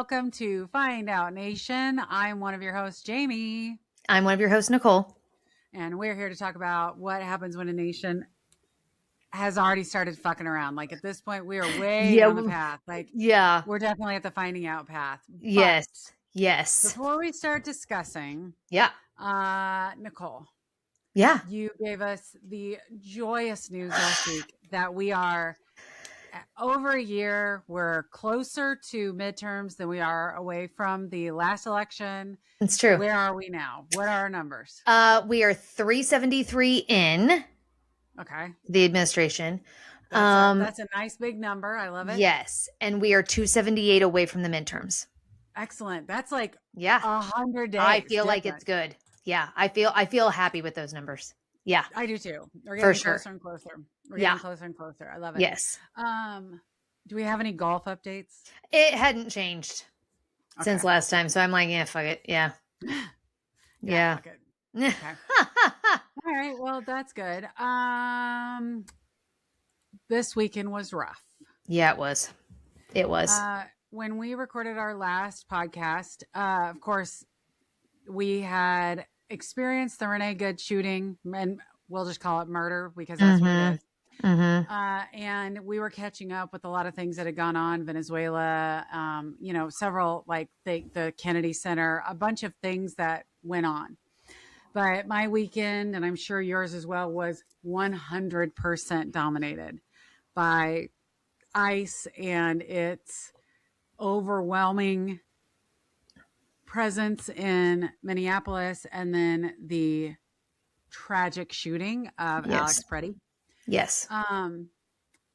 welcome to Find Out Nation. I'm one of your hosts, Jamie. I'm one of your hosts, Nicole. And we're here to talk about what happens when a nation has already started fucking around. Like at this point, we are way down the path. Like, we're definitely at the finding out path. Yes. But yes. Before we start discussing, Nicole. Yeah. You gave us the joyous news last week that we are over a year. We're closer to midterms than we are away from the last election. It's true. Where are we now? What are our numbers? We are 373 in. Okay. The administration. That's a nice big number. I love it. Yes. And we are 278 away from the midterms. Excellent. That's like 100 days. I feel like it's good. Yeah. I feel happy with those numbers. Yeah. I do too. We're getting closer and closer. We're getting closer and closer. I love it. Yes. Do we have any golf updates? It hadn't changed since last time. So I'm like, yeah, fuck it. Yeah. Yeah. Fuck it. Okay. All right. Well, that's good. This weekend was rough. Yeah, it was. It was. When we recorded our last podcast, of course, we had experienced the Renee Good shooting, and we'll just call it murder because that's what it is. And we were catching up with a lot of things that had gone on, Venezuela, several, like the Kennedy Center, a bunch of things that went on. But my weekend, and I'm sure yours as well, was 100% dominated by ICE and its overwhelming presence in Minneapolis, and then the tragic shooting of Alex Pretti. Yes.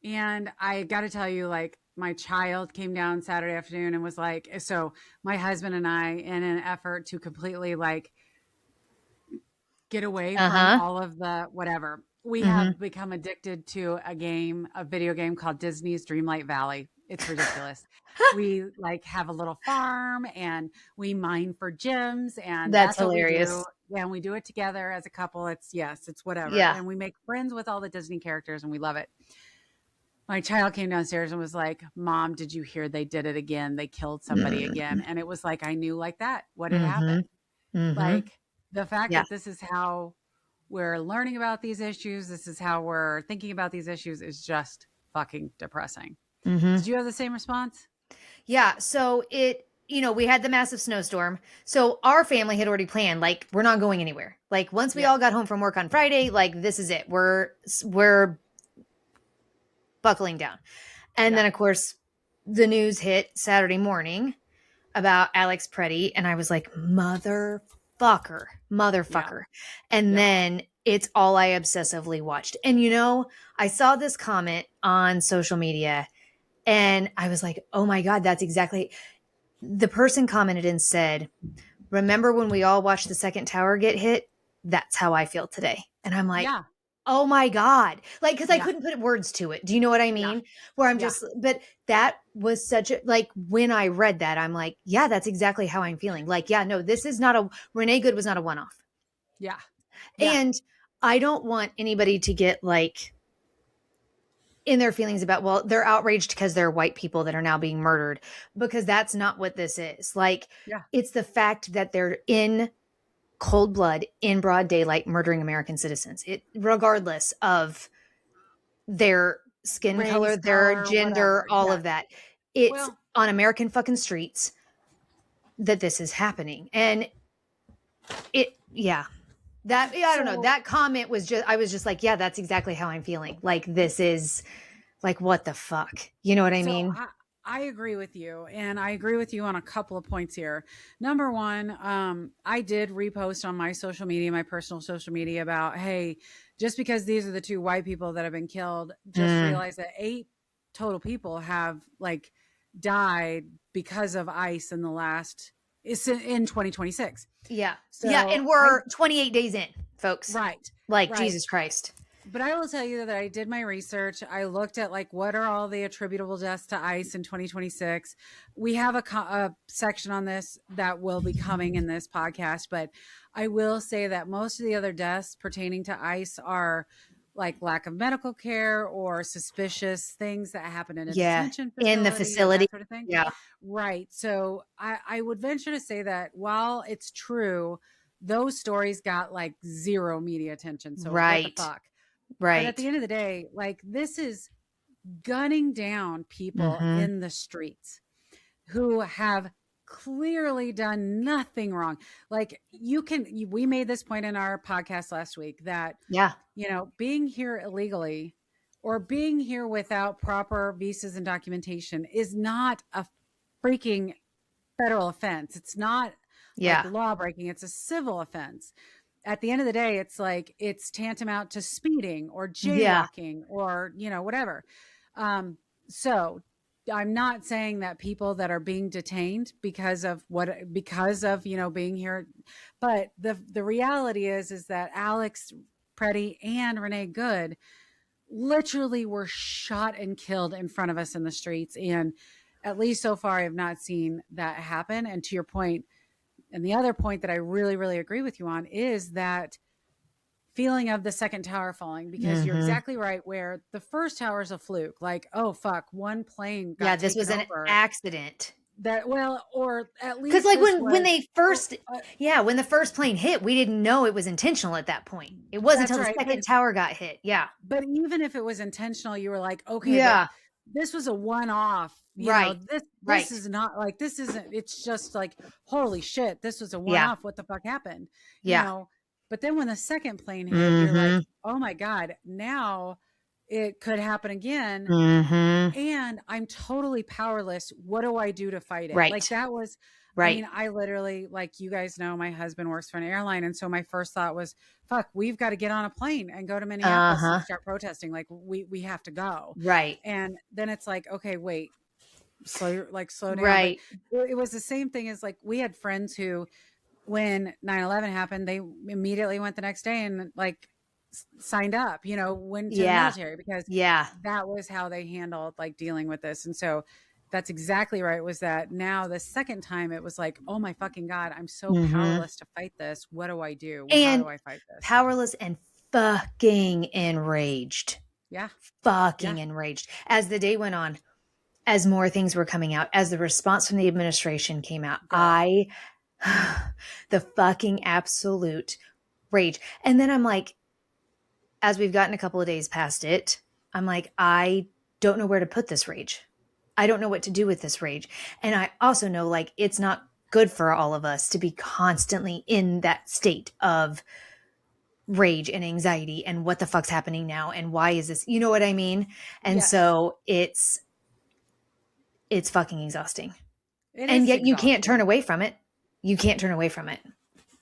And I got to tell you, like, my child came down Saturday afternoon and was like, so my husband and I, in an effort to completely like get away from all of the whatever, we have become addicted to a video game called Disney's Dreamlight Valley. It's ridiculous. We like have a little farm and we mine for gems, and that's hilarious. What we do. And we do it together as a couple. It's whatever. Yeah. And we make friends with all the Disney characters and we love it. My child came downstairs and was like, Mom, did you hear they did it again? They killed somebody again. And it was like, I knew like that what had happened. Like the fact that this is how we're learning about these issues, this is how we're thinking about these issues, is just fucking depressing. Did you have the same response? Yeah. So we had the massive snowstorm. So our family had already planned, like, we're not going anywhere. Like, once we all got home from work on Friday, like, this is it. We're buckling down. And then, of course, the news hit Saturday morning about Alex Pretti. And I was like, motherfucker. Yeah. And then it's all I obsessively watched. And, I saw this comment on social media and I was like, oh my God, that's exactly. The person commented and said, remember when we all watched the second tower get hit? That's how I feel today. And I'm like, oh my God. Like, cause I couldn't put words to it. Do you know what I mean? Yeah. Where I'm just, but that was such a, like, when I read that, I'm like, yeah, that's exactly how I'm feeling. Like, yeah, no, this is not Renee Good was not a one-off. Yeah. And I don't want anybody to get like in their feelings about, well, they're outraged because they're white people that are now being murdered, because that's not what this is. Like, it's the fact that they're in cold blood, in broad daylight, murdering American citizens, regardless of their skin color, their gender, whatever. Of that. It's on American fucking streets that this is happening. And I don't know. That comment was I was just like, yeah, that's exactly how I'm feeling. Like, this is like, what the fuck? You know what I mean? I agree with you. And I agree with you on a couple of points here. Number one, I did repost on my social media, my personal social media, about, hey, just because these are the two white people that have been killed, just realize that 8 total people have like died because of ICE in the last, it's in 2026. Yeah. So and we're 28 days in, folks. Right. Like, Jesus Christ. But I will tell you that I did my research. I looked at like, what are all the attributable deaths to ICE in 2026? We have a section on this that will be coming in this podcast, but I will say that most of the other deaths pertaining to ICE are like lack of medical care or suspicious things that happen in a Yeah. detention facility, In the facility. that sort of thing. Yeah. Right. So I would venture to say that while it's true, those stories got like zero media attention. So what the fuck? But at the Right. end of the day, like this is gunning down people Mm-hmm. in the streets who have clearly done nothing wrong. Like we made this point in our podcast last week that, Yeah. being here illegally or being here without proper visas and documentation is not a freaking federal offense. It's not like Yeah. law breaking. It's a civil offense. At the end of the day, it's like, it's tantamount to speeding or Yeah. jaywalking or, whatever. So I'm not saying that people that are being detained because of being here, but the reality is that Alex Pretti and Renee Good literally were shot and killed in front of us in the streets. And at least so far, I have not seen that happen. And to your point, and the other point that I really, really agree with you on is that feeling of the second tower falling, because you're exactly right, where the first tower is a fluke. Like, oh, fuck, one plane got this was an over. accident. Or at least because like when they first when the first plane hit, we didn't know it was intentional at that point. It wasn't until the second tower got hit. But even if it was intentional, you were like, okay, but this was a one-off. This is not like, this isn't, it's just like, holy shit, this was a one-off. What the fuck happened? But then when the second plane hit, you're like, oh my God, now it could happen again. And I'm totally powerless. What do I do to fight it? Like that was, I mean, I literally, like, you guys know, my husband works for an airline. And so my first thought was, fuck, we've got to get on a plane and go to Minneapolis and start protesting. Like we have to go. And then it's like, okay, wait, slow down. But it was the same thing as like, we had friends who, when 9/11 happened, they immediately went the next day and like signed up, went to the military, because that was how they handled like dealing with this. And so that's exactly right. Was that now the second time it was like, oh my fucking God, I'm so powerless to fight this. What do I do? And how do I fight this? Powerless and fucking enraged. Enraged. As the day went on, as more things were coming out, as the response from the administration came out, the fucking absolute rage. And then I'm like, as we've gotten a couple of days past it, I'm like, I don't know where to put this rage. I don't know what to do with this rage. And I also know, like, it's not good for all of us to be constantly in that state of rage and anxiety and what the fuck's happening now and why is this, you know what I mean? And so it's fucking exhausting. And yet you can't turn away from it. You can't turn away from it.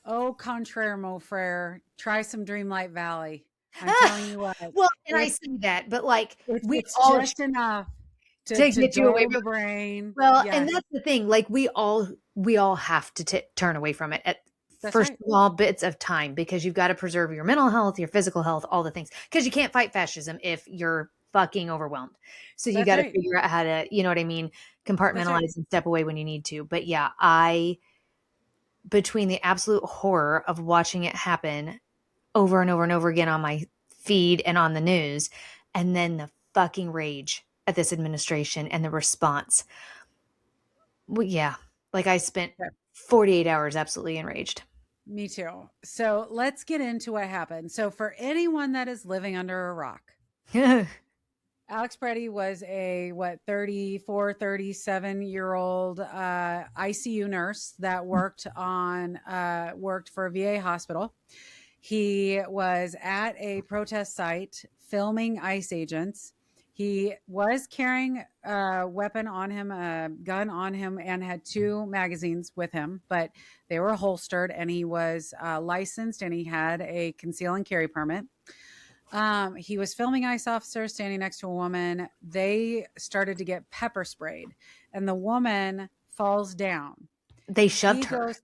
Au contraire, mon frere. Try some Dreamlight Valley. I'm telling you what. Well, and I see that, but like it's all just enough to get you away from the brain. Well, and that's the thing. Like we all have to turn away from it for small bits of time, because you've got to preserve your mental health, your physical health, all the things. Because you can't fight fascism if you're fucking overwhelmed. So you got to figure out how to, you know what I mean, compartmentalize and step away when you need to. But between the absolute horror of watching it happen over and over and over again on my feed and on the news, and then the fucking rage at this administration and the response. Well, like I spent 48 hours absolutely enraged. Me too. So let's get into what happened. So for anyone that is living under a rock, Alex Pretti was a 34, 37-year-old ICU nurse that worked for a VA hospital. He was at a protest site filming ICE agents. He was carrying a weapon on him, a gun on him, and had 2 magazines with him, but they were holstered, and he was licensed, and he had a conceal and carry permit. He was filming ICE officers standing next to a woman. They started to get pepper sprayed, and the woman falls down. They shoved her.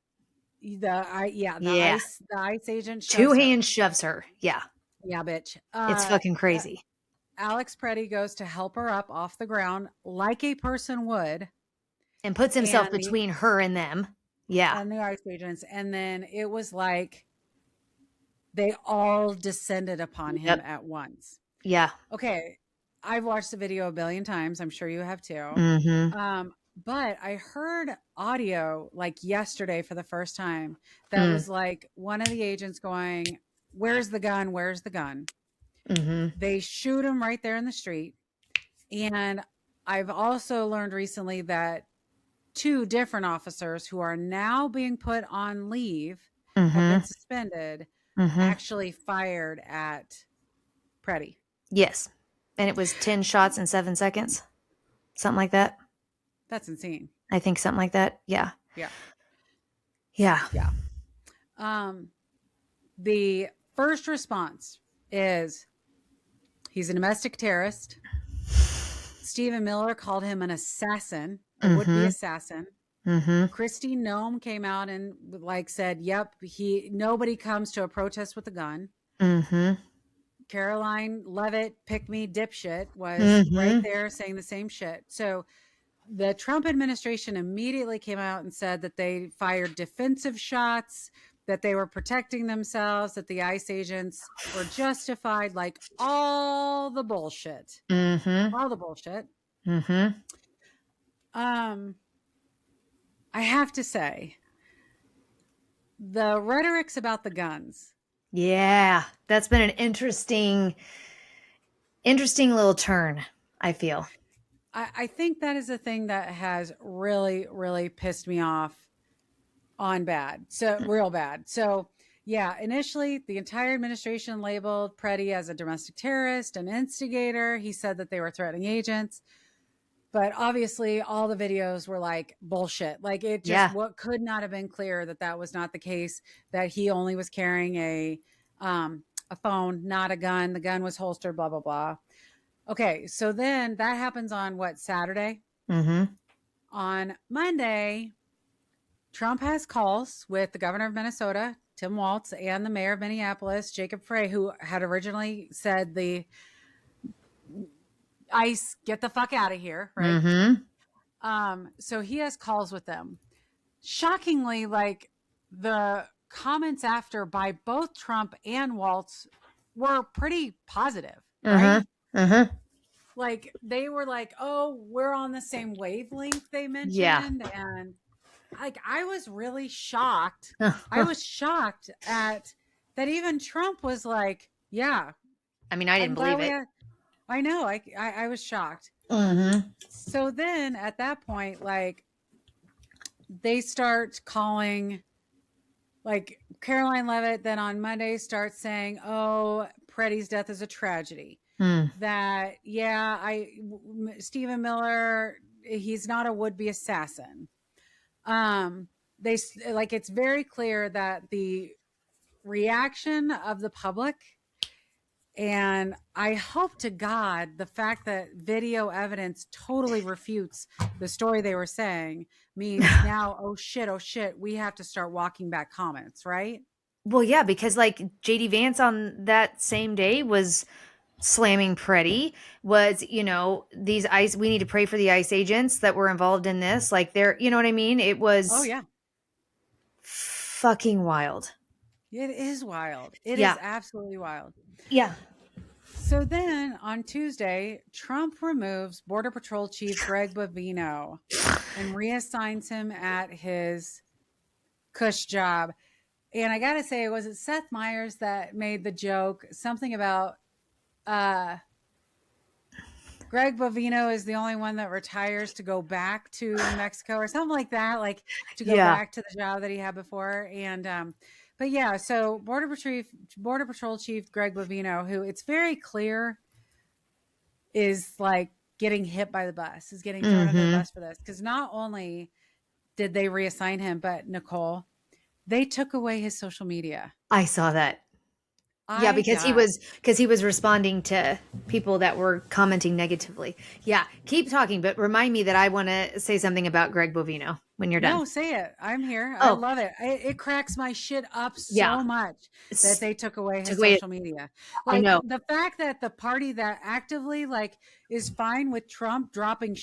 The ICE agent shoves 2 hands shoves her. Yeah, bitch. It's fucking crazy. Alex Pretti goes to help her up off the ground like a person would, and puts himself between her and them. Yeah, and the ICE agents. And then it was like, they all descended upon him Yep. at once. Yeah. Okay. I've watched the video a billion times. I'm sure you have too. Mm-hmm. But I heard audio like yesterday for the first time that was like one of the agents going, "Where's the gun? Where's the gun?" Mm-hmm. They shoot him right there in the street. And I've also learned recently that 2 different officers who are now being put on leave have been Mm-hmm. suspended, Mm-hmm. actually fired at Pretti. Yes. And it was 10 shots in 7 seconds. Something like that. That's insane. I think something like that. Yeah. Yeah. Yeah. Yeah. The first response is he's a domestic terrorist. Stephen Miller called him an assassin, a would-be assassin. Kristi Noem came out and like said, "Yep, nobody comes to a protest with a gun." Caroline Levitt, pick me dipshit, was right there saying the same shit. So the Trump administration immediately came out and said that they fired defensive shots, that they were protecting themselves, that the ICE agents were justified, like all the bullshit. All the bullshit. I have to say, the rhetoric's about the guns. Yeah. That's been an interesting little turn, I feel. I think that is a thing that has really, really pissed me off on bad. So real bad. So yeah, initially the entire administration labeled Pretti as a domestic terrorist, an instigator. He said that they were threatening agents. But obviously all the videos were like bullshit. Like it just, what could not have been clearer that that was not the case, that he only was carrying a phone, not a gun. The gun was holstered, blah, blah, blah. Okay. So then that happens on what, Saturday? On Monday, Trump has calls with the governor of Minnesota, Tim Walz, and the mayor of Minneapolis, Jacob Frey, who had originally said the ICE, get the fuck out of here, right? So he has calls with them. Shockingly, like the comments after by both Trump and Walz were pretty positive, right? Like they were like, "Oh, we're on the same wavelength," they mentioned. And like I was really shocked. I was shocked at that even Trump was like, "Yeah." I mean, I didn't believe it. I know. I was shocked. So then at that point, like they start calling, like Caroline Levitt then on Monday starts saying, "Oh, Pretti's death is a tragedy." That, Stephen Miller, he's not a would-be assassin. They like, it's very clear that the reaction of the public, and I hope to God the fact that video evidence totally refutes the story they were saying means now, oh shit, we have to start walking back comments, right? Well, yeah, because like JD Vance on that same day was slamming Pretti, was, these ICE, we need to pray for the ICE agents that were involved in this. Like they're, you know what I mean? It was fucking wild. It is wild. It is absolutely wild. Yeah. So then on Tuesday, Trump removes Border Patrol Chief Greg Bovino and reassigns him at his cush job. And I got to say, was it Seth Meyers that made the joke? Something about Greg Bovino is the only one that retires to go back to Mexico or something like that, like to go back to the job that he had before. And but yeah, so Border Patrol Chief Greg Bovino, who it's very clear is like getting hit by the bus, is getting thrown under the bus for this. Because not only did they reassign him, but Nicole, they took away his social media. I saw that. Yeah, because he was responding to people that were commenting negatively. Yeah, keep talking, but remind me that I want to say something about Greg Bovino when you're done. No, say it. I'm here. I love it. It cracks my shit up so much that they took away his social media. Like, I know. The fact that the party that actively like is fine with Trump dropping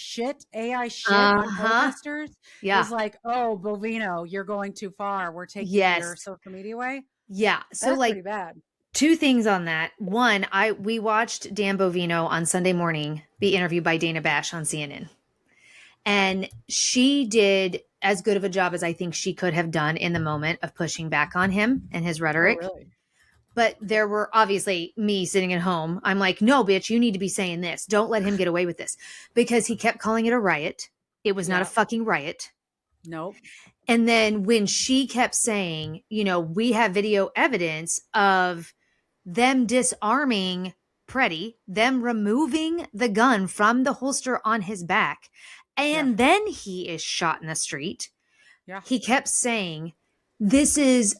AI shit on protesters is like, oh, Bovino, you're going too far. We're taking your social media away. Yeah. So That's like pretty bad. two things on that. One, we watched Dan Bovino on Sunday morning be interviewed by Dana Bash on CNN. And she did as good of a job as I think she could have done in the moment of pushing back on him and his rhetoric. Oh, really? But there were obviously me sitting at home. I'm like, no, bitch, you need to be saying this. Don't let him get away with this. Because he kept calling it a riot. It was not a fucking riot. Nope. And then when she kept saying, you know, we have video evidence of them disarming Pretti, them removing the gun from the holster on his back, and then he is shot in the street. Yeah. He kept saying, this is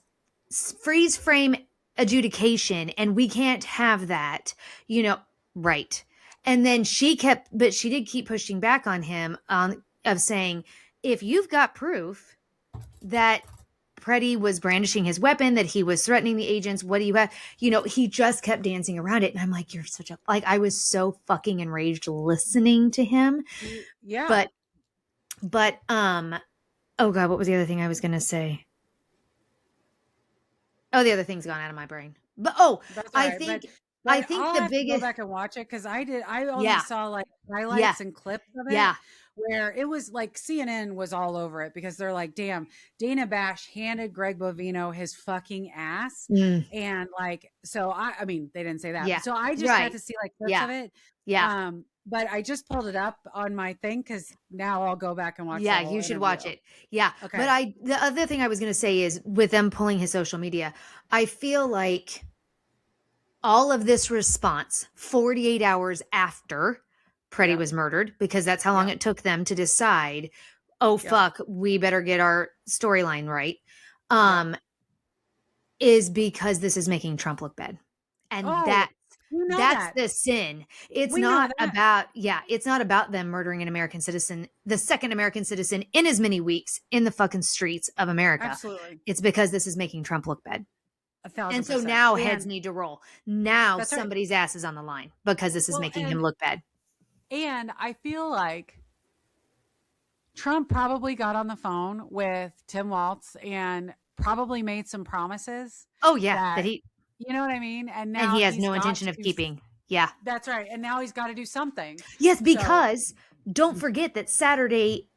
freeze frame adjudication and we can't have that, you know, right. And then she did keep pushing back on him of saying, if you've got proof that Pretti was brandishing his weapon, that he was threatening the agents, what do you have? You know, he just kept dancing around it. And I'm like, you're such a, like, I was so fucking enraged listening to him. Yeah. But, oh God, what was the other thing I was going to say? Oh, the other thing's gone out of my brain. But, I think I'll the have biggest, to go back and watch it. Cause I only saw like highlights and clips of it. Yeah. Where it was like CNN was all over it because they're like, damn, Dana Bash handed Greg Bovino his fucking ass. And like, so I mean, they didn't say that. Yeah. So I just got to see like clips of it. Yeah. But I just pulled it up on my thing because now I'll go back and watch. Yeah, you should watch it. Yeah. Okay. But the other thing I was going to say is with them pulling his social media, I feel like all of this response 48 hours after Pretti was murdered, because that's how long it took them to decide, oh, fuck, we better get our storyline right, is because this is making Trump look bad. And that's the sin. It's not about, it's not about them murdering an American citizen, the second American citizen in as many weeks in the fucking streets of America. Absolutely. It's because this is making Trump look bad. 1,000%. And so now heads need to roll. Now somebody's ass is on the line because this is making him look bad. And I feel like Trump probably got on the phone with Tim Walz and probably made some promises. Oh, yeah. That he, you know what I mean? And now he has no intention of keeping. Yeah. That's right. And now he's got to do something. Yes, because don't forget that Saturday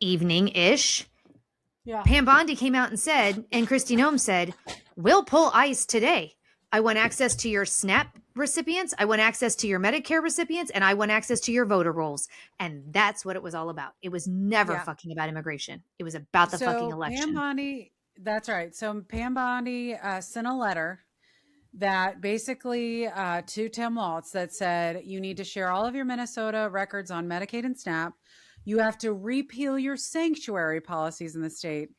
evening-ish, Pam Bondi came out and said, and Kristi Noem said, we'll pull ICE today. I want access to your SNAP recipients. I want access to your Medicare recipients. And I want access to your voter rolls. And that's what it was all about. It was never fucking about immigration. It was about the fucking election. Pam Bondi, that's right. So Pam Bondi sent a letter that basically to Tim Walz that said, you need to share all of your Minnesota records on Medicaid and SNAP. You have to repeal your sanctuary policies in the state.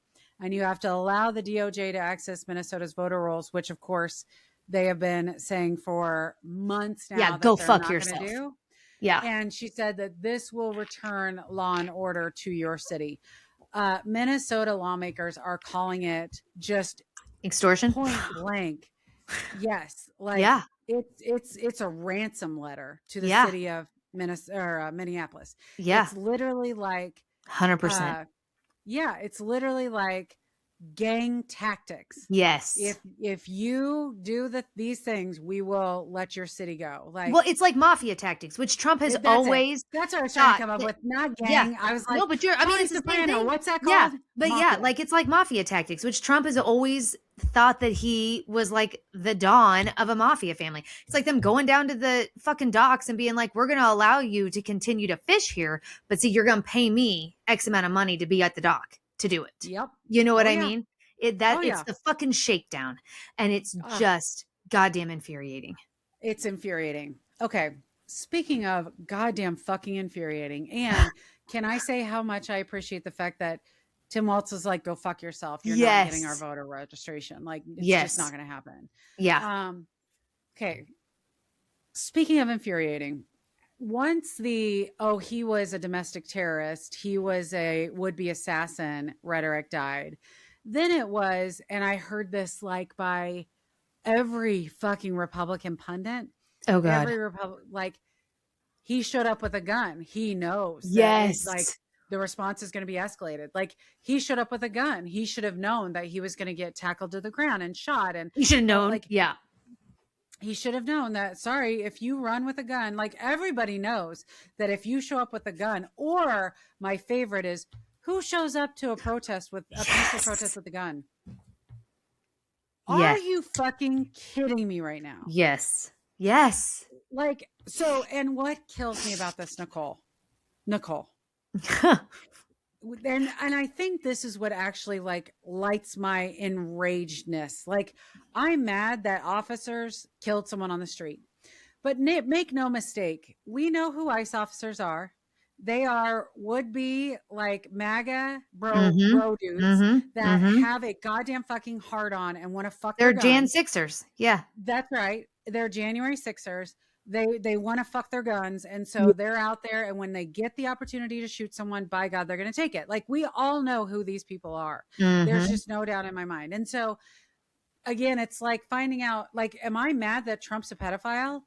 And you have to allow the DOJ to access Minnesota's voter rolls, which of course they have been saying for months now. Yeah, go fuck yourself. Yeah. And she said that this will return law and order to your city. Minnesota lawmakers are calling it just extortion, point blank. Yes. Like it's a ransom letter to the city of Minneapolis. Yeah. It's literally like 100%. Yeah, it's literally like gang tactics. Yes. If you do these things, we will let your city go. Like, well, it's like mafia tactics, which Trump has always. That's what I was trying to come up with. Not gang. Yeah. I was like, no, but it's the same thing. What's that called? Yeah, but mafia. like it's like mafia tactics, which Trump has always thought that he was like the dawn of a mafia family. It's like them going down to the fucking docks and being like, we're going to allow you to continue to fish here, but see, you're going to pay me X amount of money to be at the dock to do it. Yep. You know what I mean? It's the fucking shakedown, and it's just goddamn infuriating. It's infuriating. Okay. Speaking of goddamn fucking infuriating, and can I say how much I appreciate the fact that Tim Walz was like, go fuck yourself. You're not getting our voter registration. Like, it's just not going to happen. Yeah. Okay. Speaking of infuriating, once he was a domestic terrorist, he was a would-be assassin rhetoric died. Then it was, and I heard this like by every fucking Republican pundit. Oh God. Every like he showed up with a gun. He knows. Yes. Like the response is going to be escalated. Like, he showed up with a gun. He should have known that he was going to get tackled to the ground and shot. And he should have known. like, yeah. He should have known that, sorry, if you run with a gun, like, everybody knows that if you show up with a gun, or my favorite is, who shows up to a protest with a peaceful protest with a gun? Are you fucking kidding me right now? Yes. Like, so, and what kills me about this, Nicole, and I think this is what actually like lights my enragedness. Like, I'm mad that officers killed someone on the street, but make no mistake, we know who ICE officers are. They are would-be like MAGA bro dudes that have a goddamn fucking hard on and want to fuck. They're Jan Sixers. Yeah, that's right. They're January Sixers. They want to fuck their guns. And so they're out there. And when they get the opportunity to shoot someone, by God, they're going to take it. Like, we all know who these people are. There's just no doubt in my mind. And so again, it's like finding out, like, am I mad that Trump's a pedophile?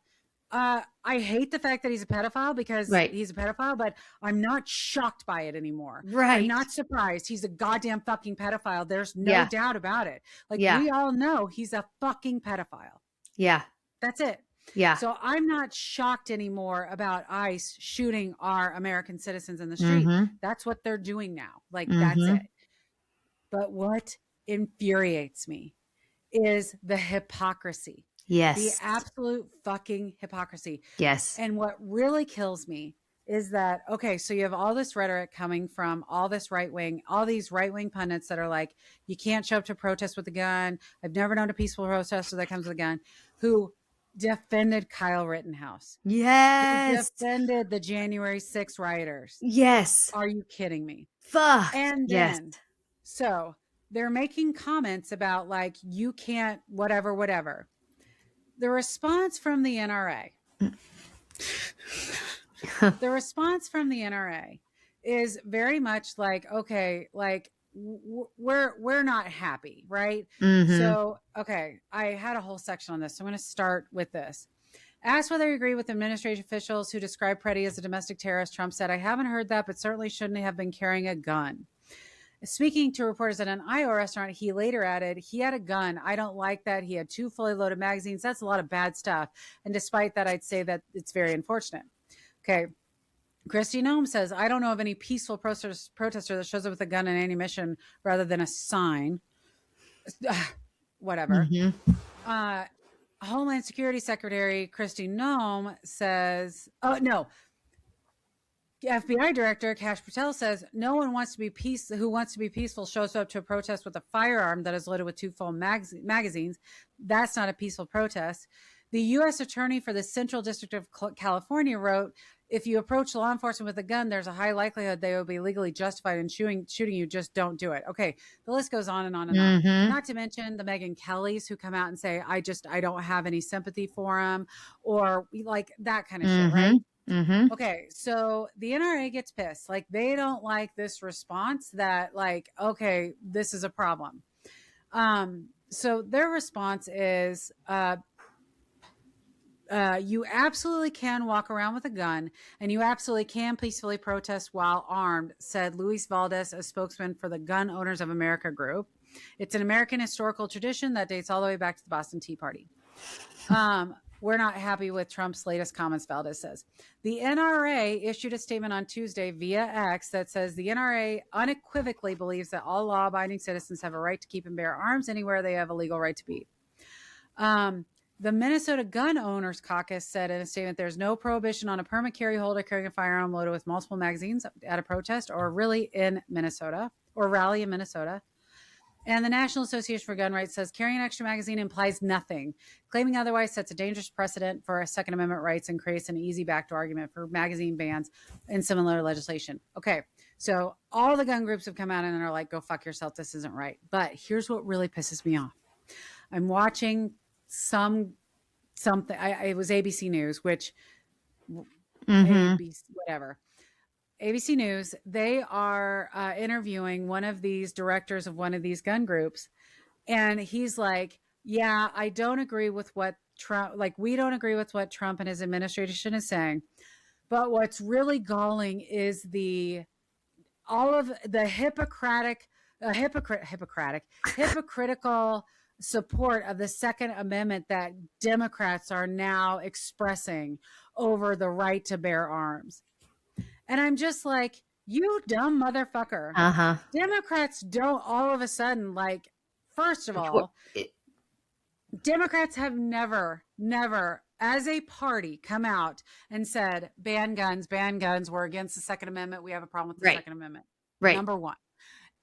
I hate the fact that he's a pedophile because he's a pedophile, but I'm not shocked by it anymore. I'm not surprised. He's a goddamn fucking pedophile. There's no doubt about it. Like, we all know he's a fucking pedophile. Yeah. That's it. Yeah. So I'm not shocked anymore about ICE shooting our American citizens in the street. That's what they're doing now. Like, that's it. But what infuriates me is the hypocrisy. Yes. The absolute fucking hypocrisy. Yes. And what really kills me is that, okay, so you have all this rhetoric coming from all these right wing pundits that are like, you can't show up to protest with a gun. I've never known a peaceful protester that comes with a gun, who defended Kyle Rittenhouse. Yes. Who defended the January 6th rioters. Yes. Are you kidding me? Fuck. And then, so they're making comments about like, you can't, whatever. The response from the NRA, is very much like, okay, like, we're not happy, right? So, okay, I had a whole section on this. So I'm going to start with this. Asked whether you agree with administration officials who described Pretti as a domestic terrorist, Trump said, I haven't heard that, but certainly shouldn't have been carrying a gun. Speaking to reporters at an Iowa restaurant, he later added, he had a gun. I don't like that. He had 2 fully loaded magazines. That's a lot of bad stuff. And despite that, I'd say that it's very unfortunate. Okay. Kristi Noem says, I don't know of any peaceful protester that shows up with a gun and ammunition rather than a sign. Whatever. Homeland Security Secretary Kristi Noem says, FBI Director Kash Patel says, no one who wants to be peaceful shows up to a protest with a firearm that is loaded with 2 full magazines. That's not a peaceful protest. The U.S. Attorney for the Central District of California wrote, if you approach law enforcement with a gun, there's a high likelihood they will be legally justified in shooting you. Just don't do it. Okay. The list goes on and on and on. Not to mention the Megyn Kellys who come out and say, I don't have any sympathy for him, or like that kind of shit, right? Okay. So the NRA gets pissed. Like, they don't like this response that, like, okay, this is a problem. So their response is, you absolutely can walk around with a gun and you absolutely can peacefully protest while armed, said Luis Valdez, a spokesman for the Gun Owners of America group. It's an American historical tradition that dates all the way back to the Boston Tea Party. We're not happy with Trump's latest comments, Valdez says. The NRA issued a statement on Tuesday via X that says the NRA unequivocally believes that all law-abiding citizens have a right to keep and bear arms anywhere they have a legal right to be. The Minnesota Gun Owners Caucus said in a statement, there's no prohibition on a permit carry holder carrying a firearm loaded with multiple magazines at a protest or rally in Minnesota. And the National Association for Gun Rights says carrying an extra magazine implies nothing. Claiming otherwise sets a dangerous precedent for Second Amendment rights and creates an easy backdoor argument for magazine bans and similar legislation. Okay, so all the gun groups have come out and are like, go fuck yourself, this isn't right. But here's what really pisses me off. I'm watching something. It was ABC News, which ABC News, they are interviewing one of these directors of one of these gun groups. And he's like, yeah, I don't agree with what we don't agree with what Trump and his administration is saying. But what's really galling is the all of the hypocritical support of the Second Amendment that Democrats are now expressing over the right to bear arms. And I'm just like, you dumb motherfucker. Democrats don't all of a sudden, like, first of all, Democrats have never, as a party, come out and said, ban guns, we're against the Second Amendment, we have a problem with the Second Amendment. Right. Number one.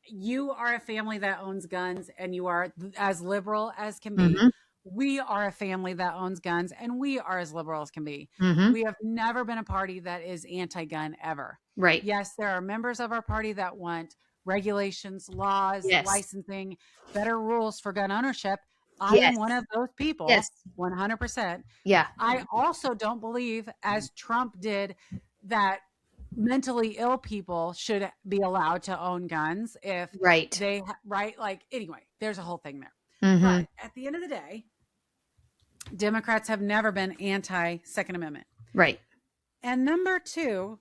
You are a family that owns guns, and you are as liberal as can be. We are a family that owns guns, and we are as liberal as can be. We have never been a party that is anti-gun ever. Right. Yes, there are members of our party that want regulations, laws, licensing, better rules for gun ownership. I am one of those people. 100%. Yeah. I also don't believe, as Trump did, that mentally ill people should be allowed to own guns if they like, anyway, there's a whole thing there. But at the end of the day, Democrats have never been anti-Second Amendment. Right. And number two,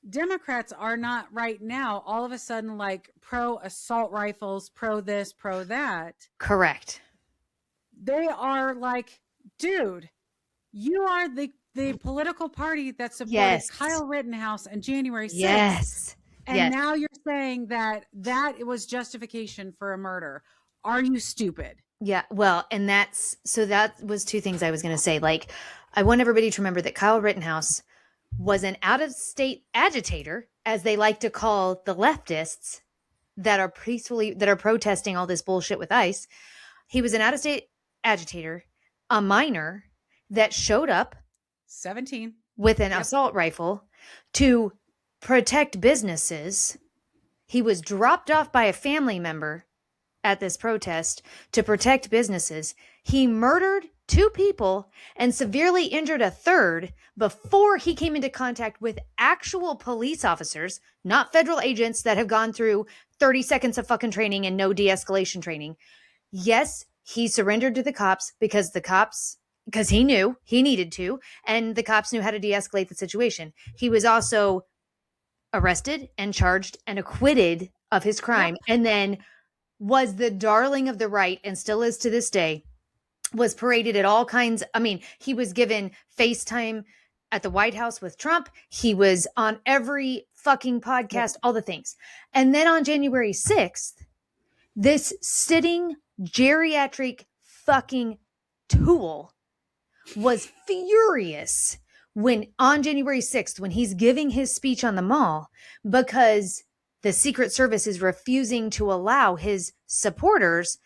Democrats are not right now all of a sudden like pro assault rifles, pro this, pro that. Correct. They are like, dude, you are the political party that supported Kyle Rittenhouse on January 6th. And now you're saying that it was justification for a murder. Are you stupid? Yeah. Well, and that was two things I was going to say. Like, I want everybody to remember that Kyle Rittenhouse was an out-of-state agitator, as they like to call the leftists that are protesting all this bullshit with ICE. He was an out-of-state agitator, a minor that showed up 17 with an assault rifle to protect businesses. He was dropped off by a family member at this protest to protect businesses. He murdered 2 people and severely injured a third before he came into contact with actual police officers, not federal agents that have gone through 30 seconds of fucking training and no de-escalation training. Yes, he surrendered to the cops because he knew he needed to, and the cops knew how to de-escalate the situation. He was also arrested and charged and acquitted of his crime, and then was the darling of the right, and still is to this day, was paraded at all kinds. I mean, he was given FaceTime at the White House with Trump. He was on every fucking podcast, all the things. And then on January 6th, this sitting geriatric fucking tool was furious when on January 6th, when he's giving his speech on the mall, because the Secret Service is refusing to allow his supporters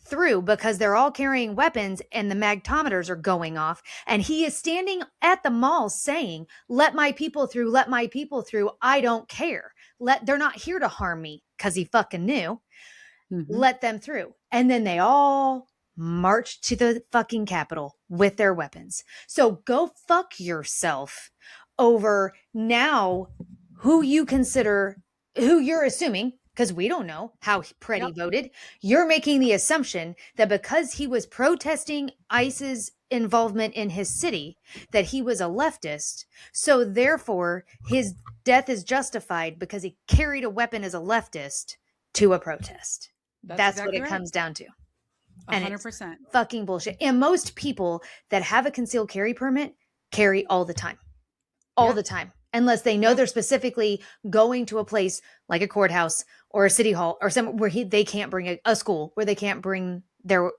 through because they're all carrying weapons and the magtometers are going off. And he is standing at the mall saying, let my people through, let my people through. I don't care. They're not here to harm me, because he fucking knew. Let them through. And then they all marched to the fucking Capitol with their weapons. So go fuck yourself over now who you're assuming, because we don't know how Pretti voted. You're making the assumption that because he was protesting ICE's involvement in his city, that he was a leftist. So therefore, his death is justified because he carried a weapon as a leftist to a protest. That's exactly what it comes down to. And 100%. It's fucking bullshit. And most people that have a concealed carry permit carry all the time. All the time. Unless they know they're specifically going to a place like a courthouse or a city hall or somewhere where they can't bring a school where they can't bring their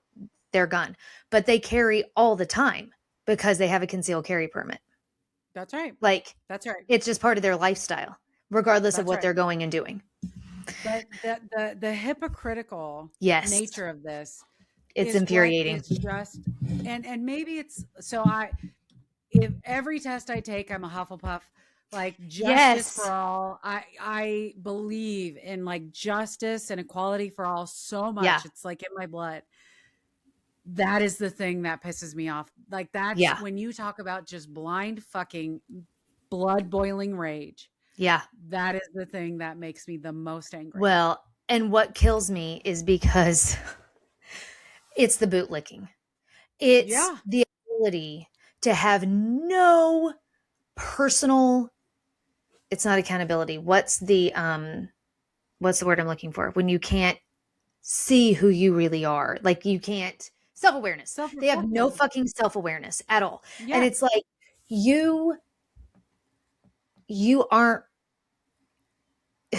gun. But they carry all the time because they have a concealed carry permit. That's right. That's right. It's just part of their lifestyle, regardless of what they're going and doing. But the hypocritical nature of this, it's infuriating. It's just, and maybe it's so if every test I take, I'm a Hufflepuff. Like justice for all. I believe in like justice and equality for all so much. Yeah. It's like in my blood. That is the thing that pisses me off. Like that's when you talk about just blind fucking blood boiling rage. Yeah. That is the thing that makes me the most angry. Well, and what kills me is because it's the bootlicking. It's the ability to have no personal, it's not accountability. What's the what's the word I'm looking for? When you can't see who you really are. Like you can't self-awareness. They have no fucking self-awareness at all. Yeah. And it's like you aren't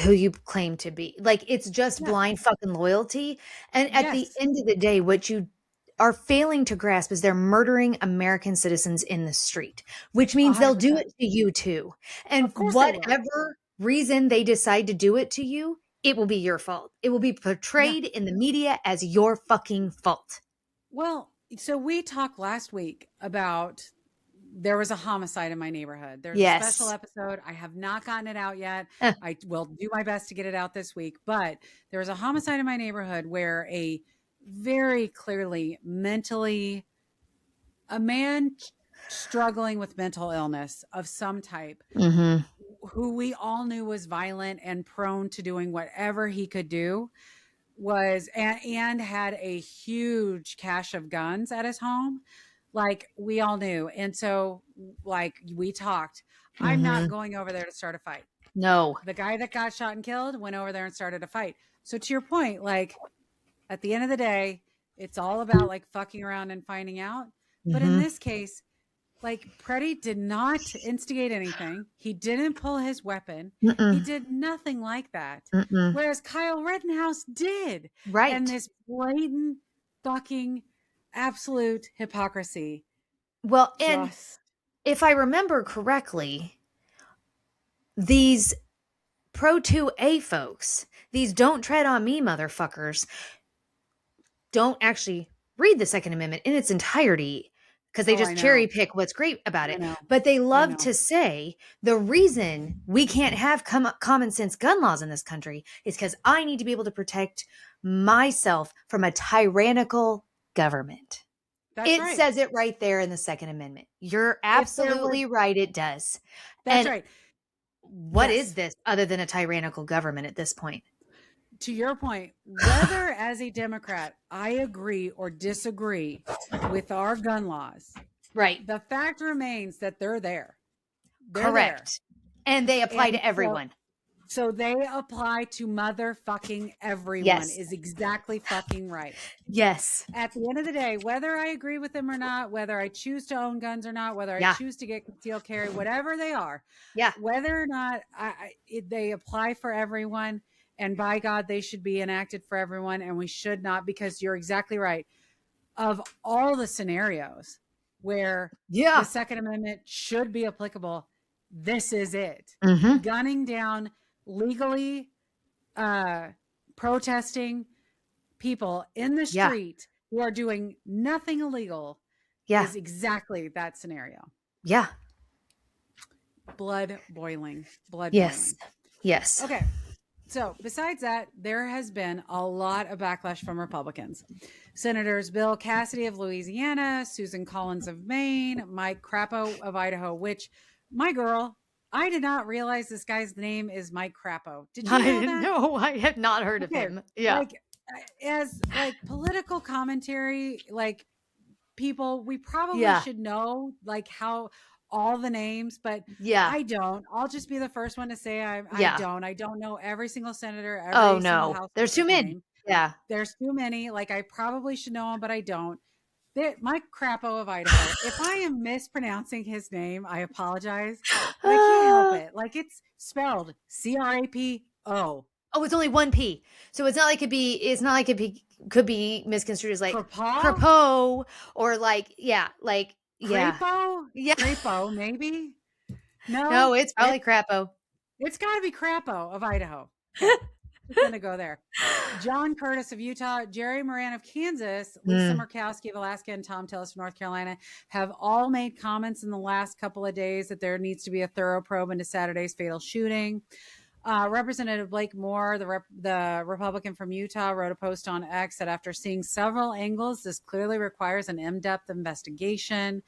who you claim to be. Like it's just blind fucking loyalty. And at the end of the day, what you are failing to grasp is they're murdering American citizens in the street, which means 100%. They'll do it to you too. And whatever reason they decide to do it to you, it will be your fault. It will be portrayed in the media as your fucking fault. Well, so we talked last week about there was a homicide in my neighborhood. There's a special episode. I have not gotten it out yet. I will do my best to get it out this week. But there was a homicide in my neighborhood where a very clearly a man struggling with mental illness of some type, who we all knew was violent and prone to doing whatever he could do, was and had a huge cache of guns at his home. Like we all knew. And so like we talked, I'm not going over there to start a fight. No. The guy that got shot and killed went over there and started a fight. So to your point, like at the end of the day, it's all about like fucking around and finding out. But in this case, like Pretti did not instigate anything. He didn't pull his weapon. He did nothing like that. Whereas Kyle Rittenhouse did. Right. And this blatant fucking absolute hypocrisy. Well, and if I remember correctly, these Pro 2A folks, these don't tread on me motherfuckers, don't actually read the Second Amendment in its entirety because they just cherry pick what's great about it. But they love to say the reason we can't have common sense gun laws in this country is because I need to be able to protect myself from a tyrannical government. It says it right there in the Second Amendment. You're absolutely right. It does. That's right. What is this other than a tyrannical government at this point? To your point, whether as a Democrat, I agree or disagree with our gun laws. Right. The fact remains that they're there. Correct. There. And they apply to everyone. So they apply to motherfucking everyone is exactly fucking right. Yes. At the end of the day, whether I agree with them or not, whether I choose to own guns or not, whether I choose to get concealed carry, whatever they are, whether or not they apply for everyone, and by God, they should be enacted for everyone, and we should not, because you're exactly right. Of all the scenarios where the Second Amendment should be applicable, this is it. Gunning down legally protesting people in the street who are doing nothing illegal is exactly that scenario. Yeah. Blood boiling. Yes. Okay. So besides that, there has been a lot of backlash from Republicans. Senators Bill Cassidy of Louisiana, Susan Collins of Maine, Mike Crapo of Idaho, which my girl, I did not realize this guy's name is Mike Crapo. Did you know that? No, I had not heard of him. Yeah. Like, as like political commentary, like people, we probably should know like how all the names, but I don't. I'll just be the first one to say I don't know every single senator. Every single House there's too many. Name. Yeah. There's too many. Like I probably should know them, but I don't. Mike Crapo of Idaho. If I am mispronouncing his name, I apologize. But I can't help it. Like it's spelled Crapo. Oh, it's only one P. So it's not like could be misconstrued as like Crapo or like Crapo? Yeah. Crapo, maybe? No, it's probably Crapo. It's got to be Crapo of Idaho. Okay. We're going to go there. John Curtis of Utah, Jerry Moran of Kansas, Lisa Murkowski of Alaska, and Tom Tillis of North Carolina have all made comments in the last couple of days that there needs to be a thorough probe into Saturday's fatal shooting. Representative Blake Moore, the Republican from Utah, wrote a post on X that after seeing several angles, this clearly requires an in-depth investigation.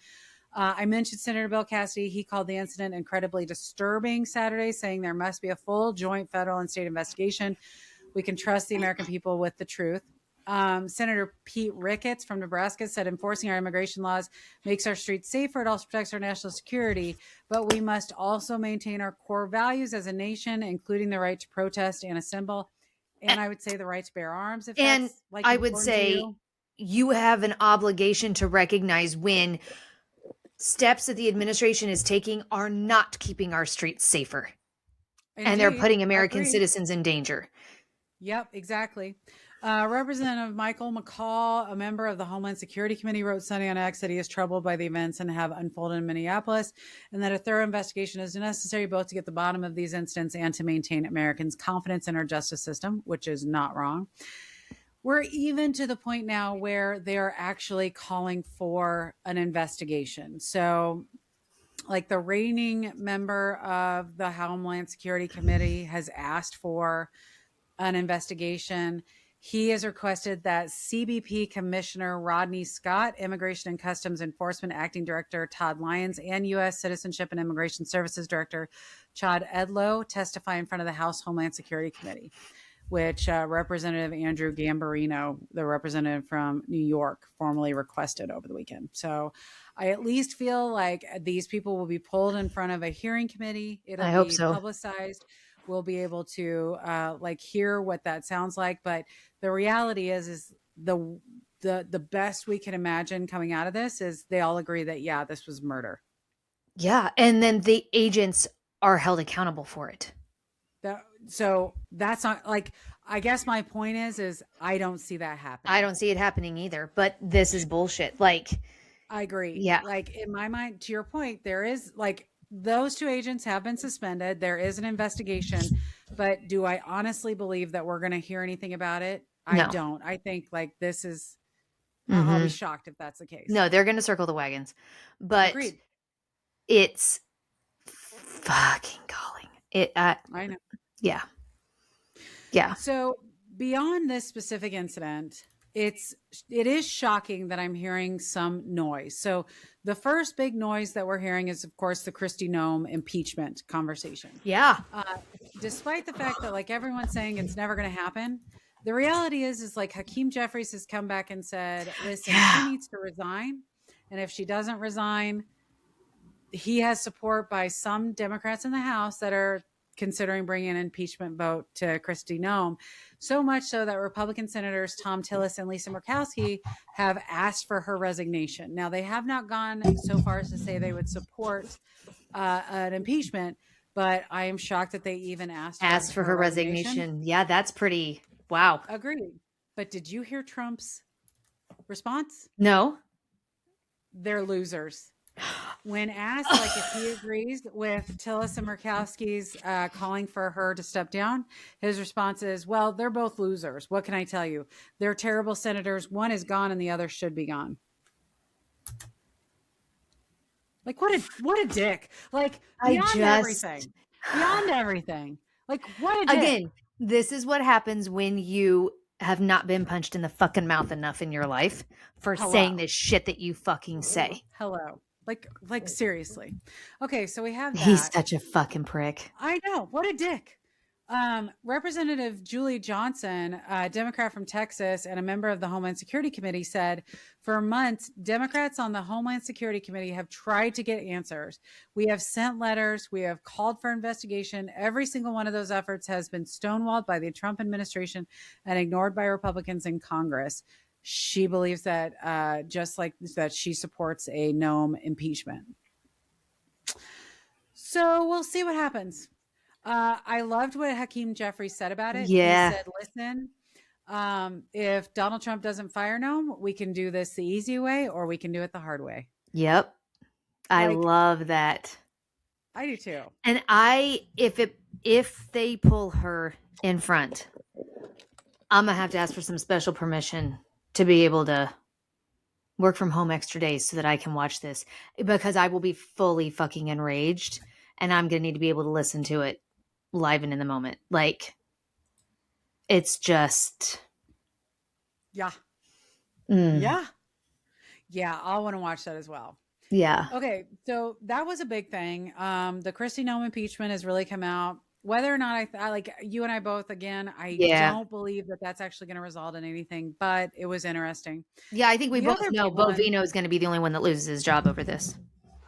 I mentioned Senator Bill Cassidy. He called the incident incredibly disturbing Saturday, saying there must be a full joint federal and state investigation. We can trust the American people with the truth. Senator Pete Ricketts from Nebraska said enforcing our immigration laws makes our streets safer. It also protects our national security, but we must also maintain our core values as a nation, including the right to protest and assemble. And I would say the right to bear arms, if And that's like I would important to say you. you have an obligation to recognize when steps that the administration is taking are not keeping our streets safer. Indeed. And they're putting American Agreed. citizens in danger. Yep, exactly. Representative Michael McCall, a member of the Homeland Security Committee, wrote Sunday on X that he is troubled by the events that have unfolded in Minneapolis and that a thorough investigation is necessary both to get the bottom of these incidents and to maintain Americans' confidence in our justice system, which is not wrong. We're even to the point now where they're actually calling for an investigation. So, like, the reigning member of the Homeland Security Committee has asked for an investigation. He has requested that CBP Commissioner Rodney Scott, Immigration and Customs Enforcement Acting Director Todd Lyons, and U.S. Citizenship and Immigration Services Director Chad Edlow testify in front of the House Homeland Security Committee, which Representative Andrew Gambarino, the representative from New York, formally requested over the weekend. So I at least feel like these people will be pulled in front of a hearing committee. It'll be publicized. We'll be able to hear what that sounds like. But the reality is the best we can imagine coming out of this is they all agree that, yeah, this was murder. Yeah. And then the agents are held accountable for it. So that's not like, I guess my point is I don't see that happening. I don't see it happening either, but this is bullshit. Like, I agree. Yeah. Like, in my mind, to your point, there is like, those two agents have been suspended. There is an investigation, but do I honestly believe that we're going to hear anything about it? I don't. I think like this is, I'll be shocked if that's the case. No, they're going to circle the wagons, but Agreed. It's fucking galling. I know. Yeah. Yeah. So beyond this specific incident, it is shocking that I'm hearing some noise. So the first big noise that we're hearing is, of course, the Kristi Noem impeachment conversation. Yeah. Despite the fact that like everyone's saying it's never going to happen, the reality is like Hakeem Jeffries has come back and said, listen, she needs to resign. And if she doesn't resign, he has support by some Democrats in the House that are considering bringing an impeachment vote to Kristi Noem, so much so that Republican Senators Tom Tillis and Lisa Murkowski have asked for her resignation. Now, they have not gone so far as to say they would support an impeachment, but I am shocked that they even asked for her resignation. Yeah, that's pretty, wow. Agreed. But did you hear Trump's response? No. They're losers. When asked like if he agrees with Tillis and Murkowski's calling for her to step down, his response is, well, they're both losers. What can I tell you? They're terrible senators. One is gone and the other should be gone. Like what a dick. Like beyond everything. Like what a dick. Again, this is what happens when you have not been punched in the fucking mouth enough in your life for saying this shit that you fucking say. Hello. Like seriously. Okay, so we have that. He's such a fucking prick. I know. What a dick. Representative Julie Johnson, a Democrat from Texas and a member of the Homeland Security Committee, said for months, Democrats on the Homeland Security Committee have tried to get answers. We have sent letters. We have called for investigation. Every single one of those efforts has been stonewalled by the Trump administration and ignored by Republicans in Congress. She believes that just like that, she supports a Noem impeachment. So we'll see what happens. I loved what Hakeem Jeffries said about it. Yeah. He said, listen, if Donald Trump doesn't fire Noem, we can do this the easy way or we can do it the hard way. Yep. I love that. I do too. And if they pull her in front, I'm going to have to ask for some special permission to be able to work from home extra days so that I can watch this, because I will be fully fucking enraged and I'm going to need to be able to listen to it live and in the moment. Like, it's just. Yeah. Yeah. Yeah. I'll want to watch that as well. Yeah. Okay. So that was a big thing. The Kristi Noem impeachment has really come out. Whether or not I like you and I both, again, I don't believe that that's actually going to result in anything, but it was interesting. Yeah, I think we both know Bovino is going to be the only one that loses his job over this.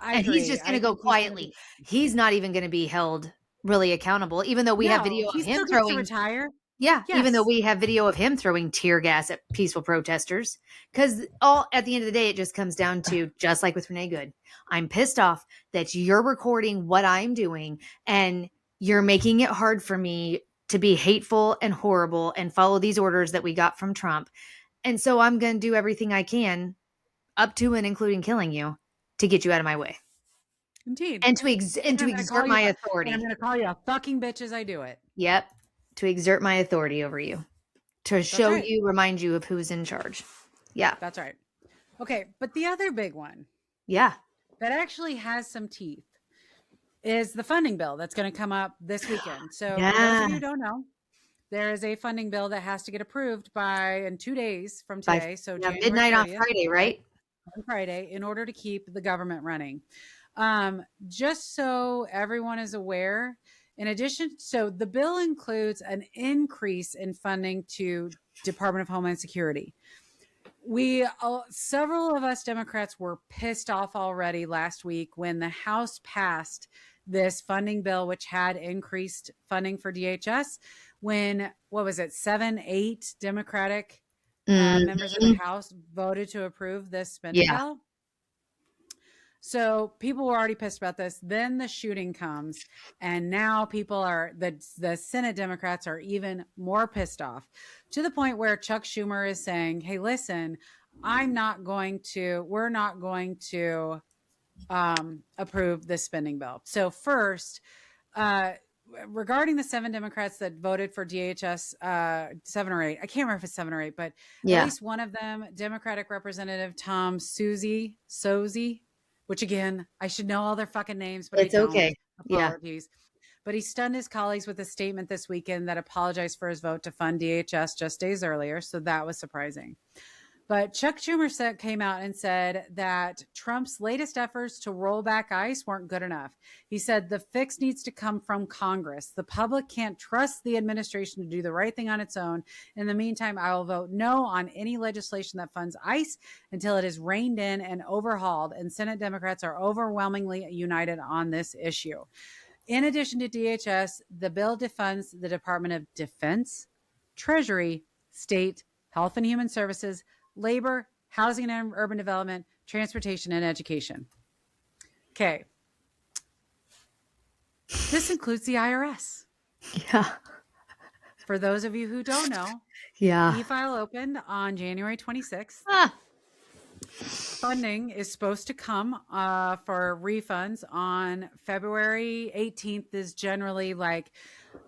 And he's just going to go quietly. He's not even going to be held really accountable, even though we have video of him throwing. To retire. Yeah, even though Yes. we have video of him throwing tear gas at peaceful protesters. Because all at the end of the day, it just comes down to, just like with Renee Good, I'm pissed off that you're recording what I'm doing and you're making it hard for me to be hateful and horrible and follow these orders that we got from Trump. And so I'm going to do everything I can, up to and including killing you, to get you out of my way. Indeed. And to And I'm gonna exert call you, my and authority. I'm going to call you a fucking bitch as I do it. Yep. To exert my authority over you. To show right. you, remind you of who's in charge. Yeah. That's right. Okay. But the other big one. Yeah. That actually has some teeth is the funding bill that's going to come up this weekend. So for those of you who don't know, there is a funding bill that has to get approved in 2 days from today. So January midnight 30th, on Friday, right? On Friday, in order to keep the government running. Just so everyone is aware, in addition, so the bill includes an increase in funding to Department of Homeland Security. Several of us Democrats were pissed off already last week when the House passed this funding bill, which had increased funding for DHS. When, 7-8 Democratic members of the House voted to approve this spending bill. So people were already pissed about this. Then the shooting comes, and now the Senate Democrats are even more pissed off, to the point where Chuck Schumer is saying, hey, listen, we're not going to approve this spending bill. So first, regarding the 7 Democrats that voted for DHS, 7 or 8, I can't remember if it's 7 or 8, but at least one of them, Democratic Representative Tom Suozzi, which again, I should know all their fucking names, but it's okay. Apologies. But he stunned his colleagues with a statement this weekend that apologized for his vote to fund DHS just days earlier. So that was surprising. But Chuck Schumer came out and said that Trump's latest efforts to roll back ICE weren't good enough. He said the fix needs to come from Congress. The public can't trust the administration to do the right thing on its own. In the meantime, I will vote no on any legislation that funds ICE until it is reined in and overhauled, and Senate Democrats are overwhelmingly united on this issue. In addition to DHS, the bill defunds the Department of Defense, Treasury, State, Health and Human Services, Labor, Housing and Urban Development, Transportation, and Education. Okay. This includes the IRS. Yeah. For those of you who don't know, e-file opened on January 26th. Funding is supposed to come for refunds on February 18th is generally like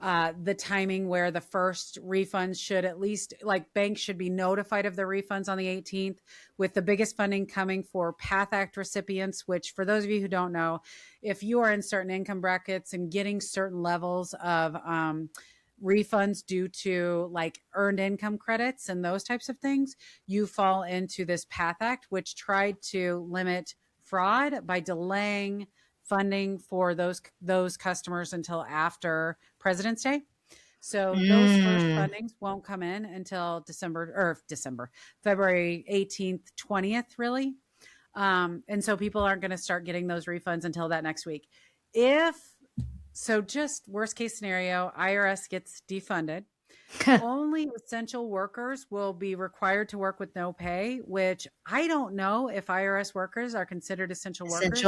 the timing where the first refunds should, at least like banks should be notified of the refunds on the 18th, with the biggest funding coming for PATH Act recipients, which for those of you who don't know, if you are in certain income brackets and getting certain levels of refunds due to like earned income credits and those types of things, you fall into this PATH Act, which tried to limit fraud by delaying funding for those customers until after President's Day. So those first fundings won't come in until February 18th, 20th, really. And so people aren't going to start getting those refunds until that next week. So just worst case scenario, IRS gets defunded. Only essential workers will be required to work with no pay, which I don't know if IRS workers are considered essential workers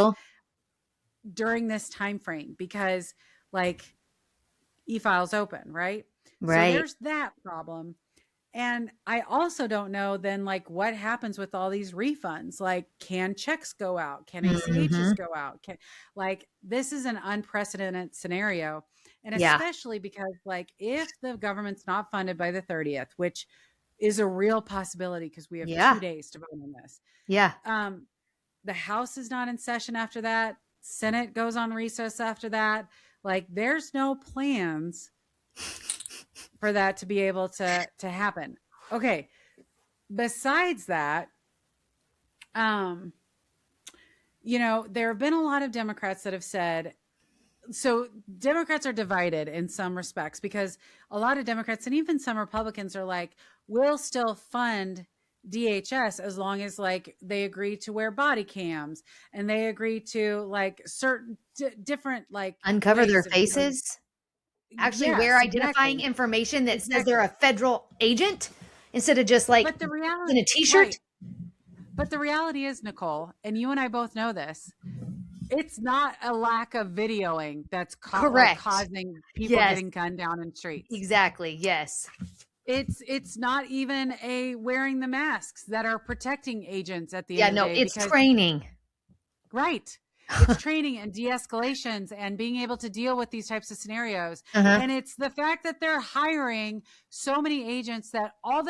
during this time frame, because like e-files open, right? So there's that problem. And I also don't know then like what happens with all these refunds. Like, can checks go out? Can ACHs go out? This is an unprecedented scenario. And especially because like if the government's not funded by the 30th, which is a real possibility because we have 2 days to vote on this. The House is not in session after that. Senate goes on recess after that. Like there's no plans for that to be able to happen. Okay. Besides that, there have been a lot of Democrats that have said, so Democrats are divided in some respects because a lot of Democrats and even some Republicans are like, we'll still fund DHS as long as like they agree to wear body cams and they agree to like certain different like uncover their faces. actually Yes, wear identifying exactly. information that says they're a federal agent instead of just like But the in reality, a t-shirt. right. But the reality is, Nicole, and you and I both know this, it's not a lack of videoing that's Correct. causing people Yes, getting gunned down in streets. exactly. Yes. It's not even a wearing the masks that are protecting agents at the end Yeah, of the no, day, it's because training. right. It's training and de-escalations and being able to deal with these types of scenarios. Uh-huh. And it's the fact that they're hiring so many agents that all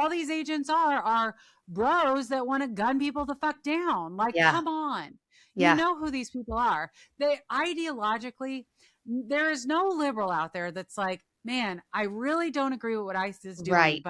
these agents are bros that want to gun people the fuck down. Like, Yeah. come on. You Yeah. know who these people are. They ideologically, there is no liberal out there that's like, man, I really don't agree with what ICE is doing, Right.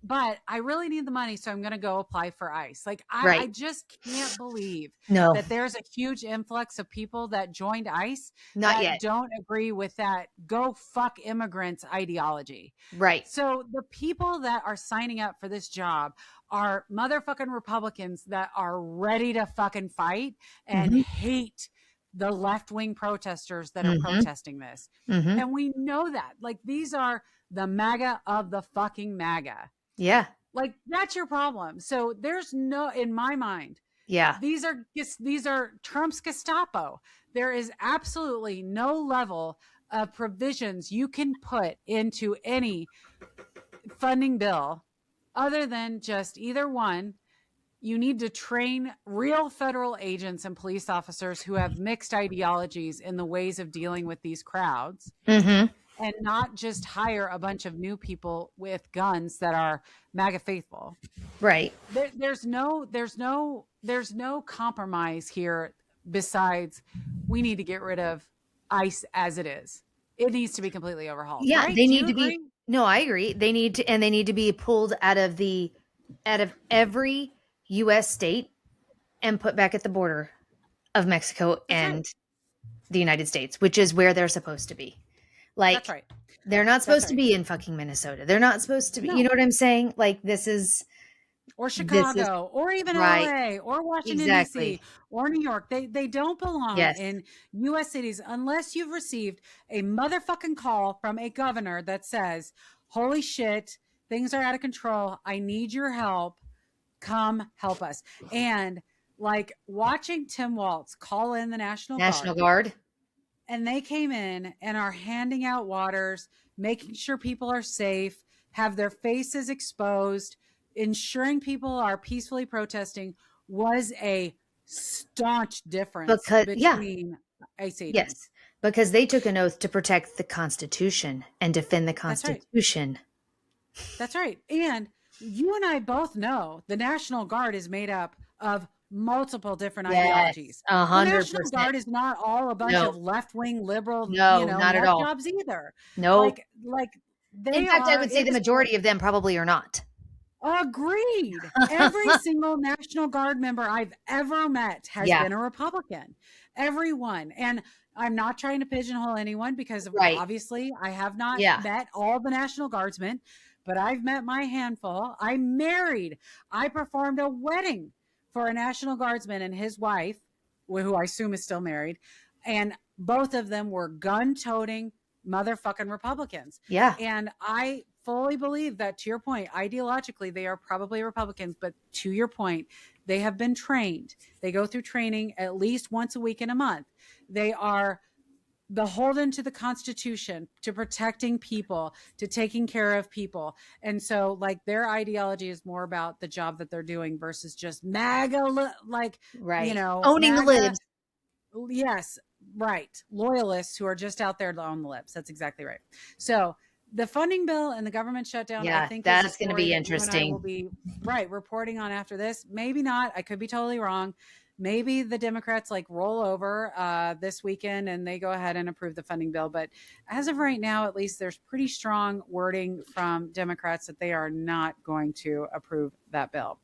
but I really need the money, so I'm going to go apply for ICE. Like, I Right. just can't believe No, that there's a huge influx of people that joined ICE not that yet. don't agree with that go fuck immigrants ideology. Right. So the people that are signing up for this job are motherfucking Republicans that are ready to fucking fight and Mm-hmm. hate the left-wing protesters that are Mm-hmm. protesting this. Mm-hmm. And we know that. Like, these are the MAGA of the fucking MAGA. Yeah. Like, that's your problem. So there's no, in my mind, Yeah. these are Trump's Gestapo. There is absolutely no level of provisions you can put into any funding bill other than just either one, you need to train real federal agents and police officers who have mixed ideologies in the ways of dealing with these crowds, Mm-hmm. and not just hire a bunch of new people with guns that are MAGA faithful. Right. There's no compromise here besides we need to get rid of ICE as it is. It needs to be completely overhauled. Yeah, Right? they Do need you to agree? be. No, I agree. They need to be pulled out of every US state and put back at the border of Mexico That's right. and the United States, which is where they're supposed to be. That's Like, right. they're not That's supposed to right. be in fucking Minnesota. They're not supposed to be, you No. know what I'm saying? Like, Or this is Chicago, or even right. LA, or Washington, D.C., Exactly. or New York. They don't belong Yes. in U.S. cities unless you've received a motherfucking call from a governor that says, holy shit, things are out of control. I need your help. Come help us. And like watching Tim Walz call in the National National Guard, Guard. and they came in and are handing out waters, making sure people are safe, have their faces exposed, ensuring people are peacefully protesting, was a staunch difference Because yeah, between ICE agents. yes. Because they took an oath to protect the Constitution and defend the That's right. Constitution. That's right. And you and I both know the National Guard is made up of multiple different ideologies. Yes, The National 100%. Guard is not all a bunch No, of left-wing liberal, no, not at nut all. jobs either. No. Like In they fact, I are, would say it the is majority of them probably are not. agreed. Every single National Guard member I've ever met has Yeah. been a Republican. Everyone. And I'm not trying to pigeonhole anyone because Right. obviously I have not Yeah. met all the National Guardsmen, but I've met my handful. I'm married. I performed a wedding for a National Guardsman and his wife, who I assume is still married. And both of them were gun-toting motherfucking Republicans. Yeah. And I fully believe that, to your point, ideologically, they are probably Republicans, but to your point, they have been trained. They go through training at least once a week and a month. They are beholden to the Constitution, to protecting people, to taking care of people. And so, like, their ideology is more about the job that they're doing versus just MAGA, like, Right. Owning the libs. Yes, right. Loyalists who are just out there to own the libs. That's exactly right. So the funding bill and the government shutdown, Yeah, I think that's going to be will interesting. be reporting on after this. Maybe not. I could be totally wrong. Maybe the Democrats like roll over this weekend and they go ahead and approve the funding bill. But as of right now, at least there's pretty strong wording from Democrats that they are not going to approve that bill.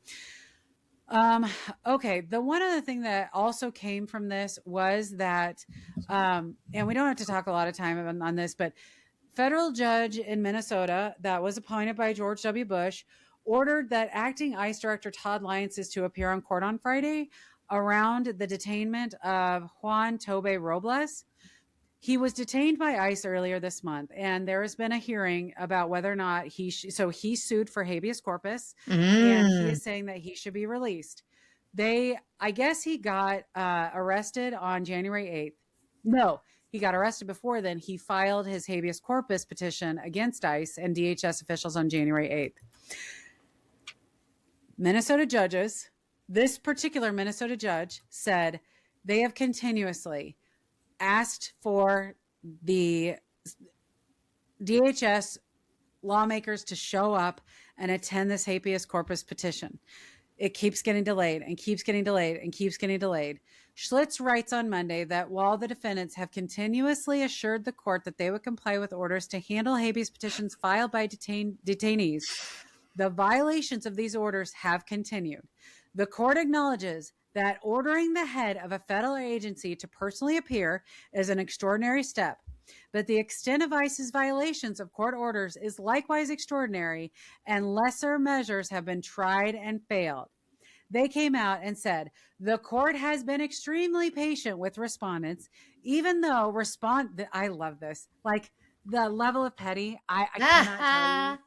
Okay. The one other thing that also came from this was that, and we don't have to talk a lot of time on this, but federal judge in Minnesota that was appointed by George W. Bush ordered that acting ICE director Todd Lyons is to appear on court on Friday around the detainment of Juan Tobe Robles. He was detained by ICE earlier this month, and there has been a hearing about whether or not so he sued for habeas corpus, and he is saying that he should be released. I guess he got arrested on January 8th. No, he got arrested before then. He filed his habeas corpus petition against ICE and DHS officials on January 8th. Minnesota judges, this particular Minnesota judge said they have continuously asked for the DHS lawmakers to show up and attend this habeas corpus petition. It keeps getting delayed and keeps getting delayed and keeps getting delayed. Schlitz writes on Monday that while the defendants have continuously assured the court that they would comply with orders to handle habeas petitions filed by detainees, the violations of these orders have continued. The court acknowledges that ordering the head of a federal agency to personally appear is an extraordinary step, but the extent of ICE's violations of court orders is likewise extraordinary, and lesser measures have been tried and failed. They came out and said, the court has been extremely patient with respondents, even though I love this. Like, the level of petty, I cannot tell you,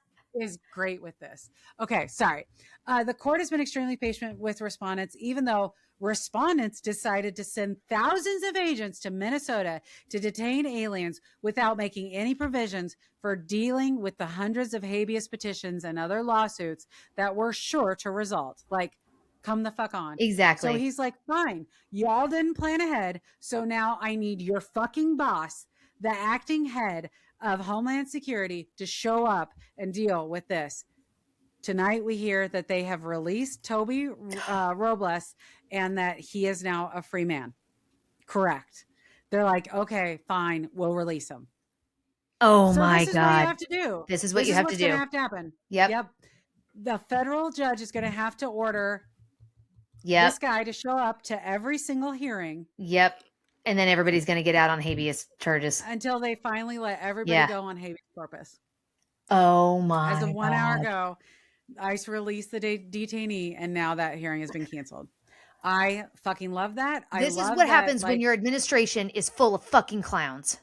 is great with this. Okay, sorry. The court has been extremely patient with respondents, even though respondents decided to send thousands of agents to Minnesota to detain aliens without making any provisions for dealing with the hundreds of habeas petitions and other lawsuits that were sure to result. Like, come the fuck on. Exactly. So he's like, fine, y'all didn't plan ahead, so now I need your fucking boss, the acting head of Homeland Security, to show up and deal with this. Tonight we hear that they have released Toby Robles and that he is now a free man. Correct. They're like, okay, fine, we'll release him. Oh my God. This is what you have to do. This is what you have to do. This is what's going to have to happen. Yep. The federal judge is going to have to order this guy to show up to every single hearing. Yep. And then everybody's going to get out on habeas charges. Until they finally let everybody go on habeas corpus. Oh my God. As of 1 hour ago, ICE released the detainee, and now that hearing has been canceled. I fucking love that. This is what happens when your administration is full of fucking clowns.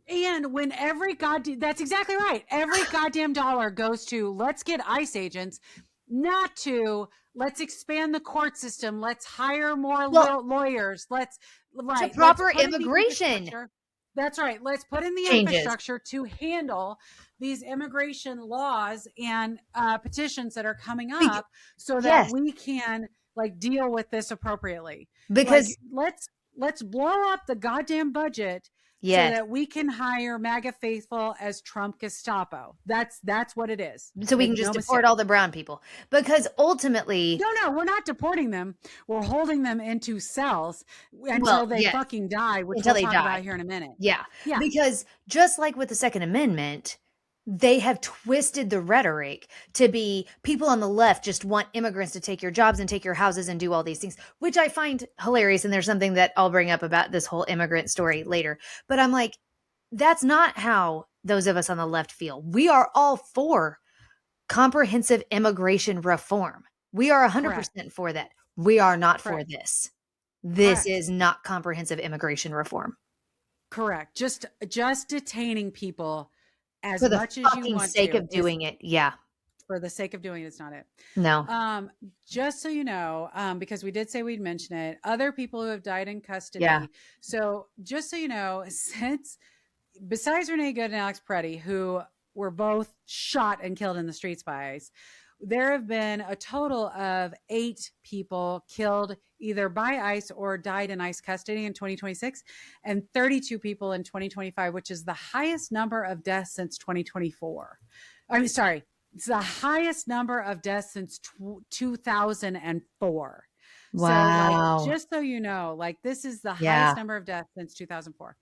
And when that's exactly right. Every goddamn dollar goes to, let's get ICE agents, not to, let's expand the court system. Let's hire more lawyers. To proper immigration. That's right. Let's put in the infrastructure to handle these immigration laws and petitions that are coming up so that we can deal with this appropriately. Because let's blow up the goddamn budget so that we can hire MAGA faithful as Trump Gestapo. That's what it is. So we can just deport all the brown people. Because ultimately... No, we're not deporting them. We're holding them into cells until they fucking die, which we'll talk about here in a minute. Yeah. Because just like with the Second Amendment, they have twisted the rhetoric to be people on the left just want immigrants to take your jobs and take your houses and do all these things, which I find hilarious. And there's something that I'll bring up about this whole immigrant story later. But I'm like, that's not how those of us on the left feel. We are all for comprehensive immigration reform. We are 100% for that. We are not for this. This is not comprehensive immigration reform. Correct. Just detaining people as for the much as you want for the sake of doing it. Yeah. For the sake of doing it, it's not it. No. Just so you know, because we did say we'd mention it, other people who have died in custody. Yeah. So just so you know, besides Renee Good and Alex Pretti, who were both shot and killed in the streets by ICE, there have been a total of 8 people killed either by ICE or died in ICE custody in 2026, and 32 people in 2025, which is the highest number of deaths since 2024. It's the highest number of deaths since 2004. Wow. So, just so you know, this is the highest number of deaths since 2004.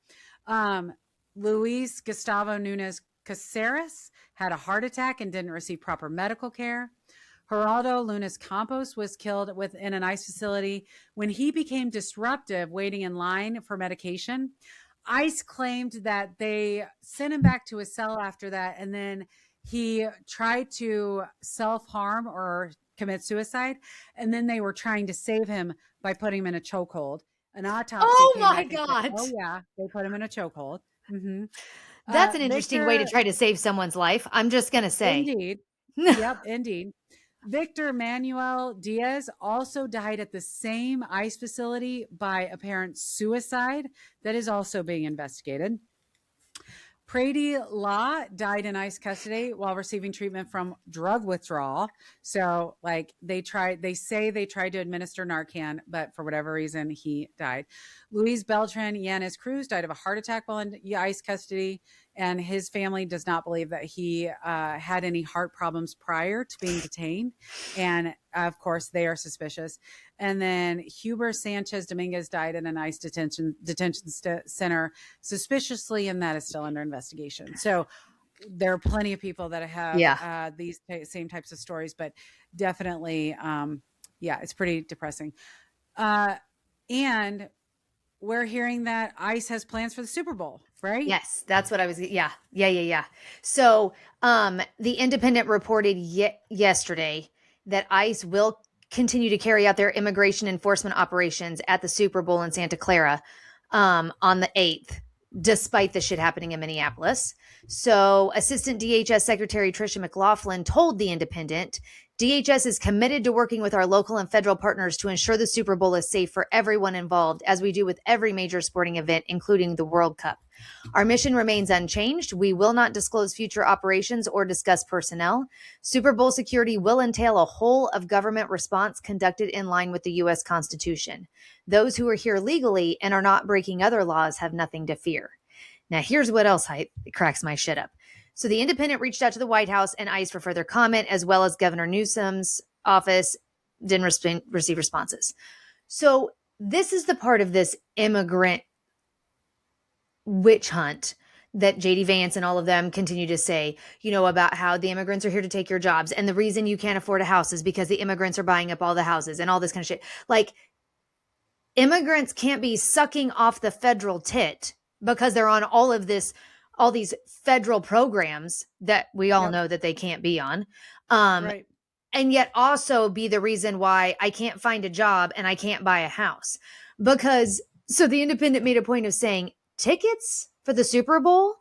Luis Gustavo Nunez Caceres had a heart attack and didn't receive proper medical care. Geraldo Lunes Campos was killed within an ICE facility when he became disruptive waiting in line for medication. ICE claimed that they sent him back to his cell after that, and then he tried to self-harm or commit suicide, and then they were trying to save him by putting him in a chokehold. An autopsy Oh came my back and said, God. oh yeah, they put him in a chokehold. Mm-hmm. That's an interesting way to Victor, try to save someone's life. I'm just going to say. indeed. Yep, indeed. Victor Manuel Diaz also died at the same ICE facility by apparent suicide that is also being investigated. Pretti died in ICE custody while receiving treatment from drug withdrawal. So, like, they say they tried to administer Narcan, but for whatever reason, he died. Luis Beltran Yanez Cruz died of a heart attack while in ICE custody, and his family does not believe that he had any heart problems prior to being detained. And of course, they are suspicious. And then Huber Sanchez Dominguez died in an ICE detention center suspiciously, and that is still under investigation. So there are plenty of people that have these same types of stories, but definitely, it's pretty depressing. And we're hearing that ICE has plans for the Super Bowl, right? Yes, that's what I was. Yeah. So, the Independent reported yesterday that ICE will continue to carry out their immigration enforcement operations at the Super Bowl in Santa Clara, on the 8th, despite the shit happening in Minneapolis. So, Assistant DHS Secretary Tricia McLaughlin told the Independent, DHS is committed to working with our local and federal partners to ensure the Super Bowl is safe for everyone involved, as we do with every major sporting event, including the World Cup. Our mission remains unchanged. We will not disclose future operations or discuss personnel. Super Bowl security will entail a whole of government response conducted in line with the U.S. Constitution. Those who are here legally and are not breaking other laws have nothing to fear. Now, here's what else cracks my shit up. So the Independent reached out to the White House and ICE for further comment, as well as Governor Newsom's office didn't receive responses. So this is the part of this immigrant witch hunt that JD Vance and all of them continue to say, about how the immigrants are here to take your jobs. And the reason you can't afford a house is because the immigrants are buying up all the houses and all this kind of shit. Like, immigrants can't be sucking off the federal tit because they're on all these federal programs that we all know that they can't be on. Right. And yet also be the reason why I can't find a job and I can't buy a house. So the Independent made a point of saying tickets for the Super Bowl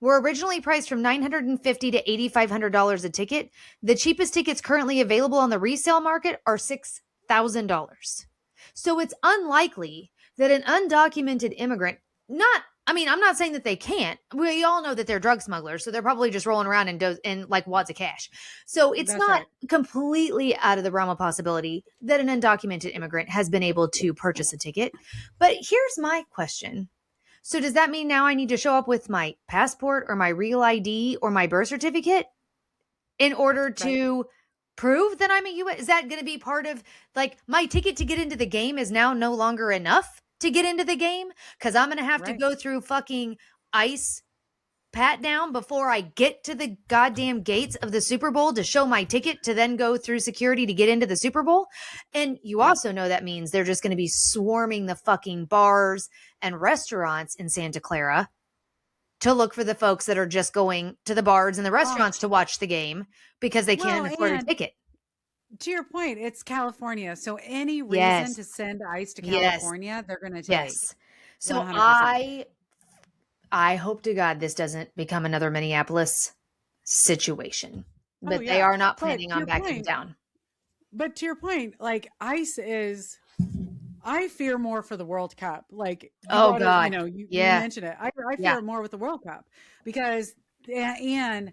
were originally priced from $950 to $8,500 a ticket. The cheapest tickets currently available on the resale market are $6,000. So it's unlikely that an undocumented immigrant, I'm not saying that they can't. We all know that they're drug smugglers, so they're probably just rolling around in like wads of cash. So it's not completely out of the realm of possibility that an undocumented immigrant has been able to purchase a ticket. But here's my question. So does that mean now I need to show up with my passport or my real ID or my birth certificate in order to prove that I'm a U.S.? Is that going to be part of, like, my ticket to get into the game is now no longer enough to get into the game? Because I'm going to have to go through fucking ICE pat down before I get to the goddamn gates of the Super Bowl to show my ticket to then go through security to get into the Super Bowl. And you also know that means they're just going to be swarming the fucking bars and restaurants in Santa Clara to look for the folks that are just going to the bars and the restaurants to watch the game because they can't afford a ticket. To your point, it's California. So any reason to send ICE to California, they're going to take. Yes. So 100%. I hope to God this doesn't become another Minneapolis situation, but they are not planning on backing down. But to your point, like, ICE is, I fear more for the World Cup. Like, God, you mentioned it. I fear more with the World Cup because, and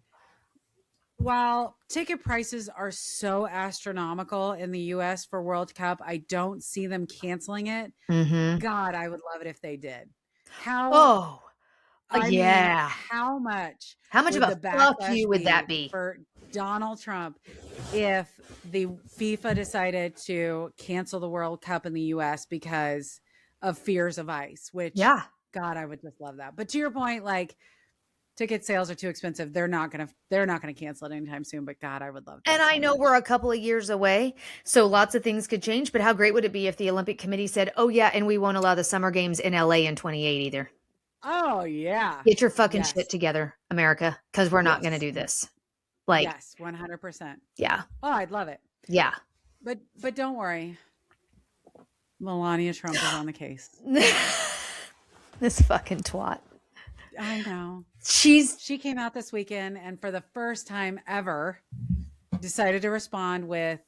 while ticket prices are so astronomical in the U.S. for World Cup, I don't see them canceling it. Mm-hmm. God, I would love it if they did. How much of a fuck you would that be for Donald Trump if the FIFA decided to cancel the World Cup in the U.S. because of fears of ICE? Which, God, I would just love that. But to your point, like, ticket sales are too expensive. They're not gonna cancel it anytime soon. But God, I would love that. And I know we're a couple of years away, so lots of things could change. But how great would it be if the Olympic Committee said, "Oh yeah, and we won't allow the Summer Games in LA in 28 either." Oh yeah. Get your fucking shit together, America, because we're not going to do this. Like, yes, 100%. Yeah. Oh, I'd love it. Yeah. But don't worry. Melania Trump is on the case. This fucking twat. I know. She came out this weekend and for the first time ever decided to respond with,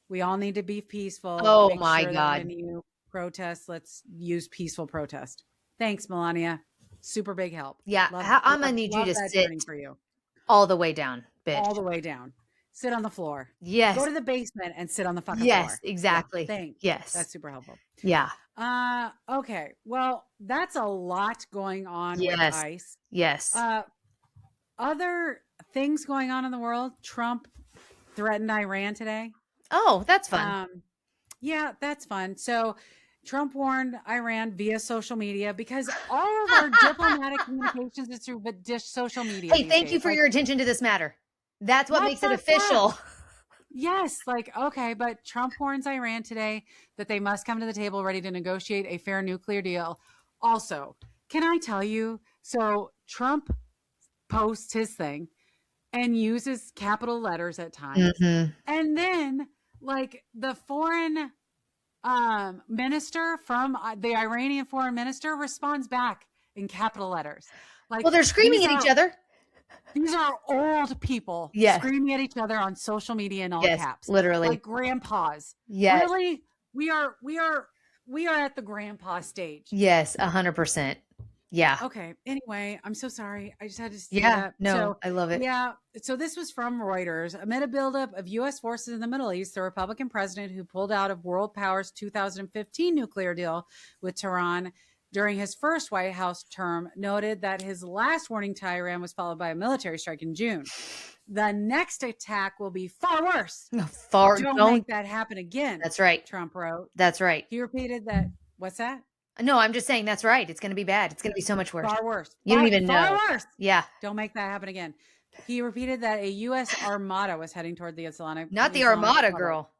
we all need to be peaceful. Oh Make my sure God. That when you protest, let's use peaceful protest. Thanks, Melania. Super big help. Yeah. I'm going to need you to sit for you. all the way down, bitch. All the way down. Sit on the floor. Yes. Go to the basement and sit on the fucking floor. Yes, exactly. Yeah, thanks. Yes. That's super helpful. Yeah. Okay. Well, that's a lot going on with ICE. Yes. Other things going on in the world. Trump threatened Iran today. Oh, that's fun. Yeah, that's fun. So Trump warned Iran via social media because all of our diplomatic communications is through social media. Hey, thank you for your attention to this matter. That's what makes it official. Yes, okay, but Trump warns Iran today that they must come to the table ready to negotiate a fair nuclear deal. Also, can I tell you, so Trump posts his thing and uses capital letters at times. Mm-hmm. And then the foreign minister from the Iranian foreign minister responds back in capital letters. Well, they're screaming at each other. These are old people screaming at each other on social media in all caps. Literally. Like grandpas. Yes. Really? We are at the grandpa stage. Yes, 100%. Yeah. Okay. Anyway, I'm so sorry. I just had to say that. No, so, I love it. Yeah. So this was from Reuters. Amid a buildup of U.S. forces in the Middle East, the Republican president who pulled out of World Power's 2015 nuclear deal with Tehran during his first White House term noted that his last warning to Iran was followed by a military strike in June. The next attack will be far worse. Don't make that happen again. That's right. Trump wrote. That's right. He repeated that. What's that? No, I'm just saying that's right. It's going to be bad. It's going to be so much worse. Far worse. You don't even know. Far worse. Yeah. Don't make that happen again. He repeated that a U.S. armada was heading toward the Atlantic. Not the armada, girl.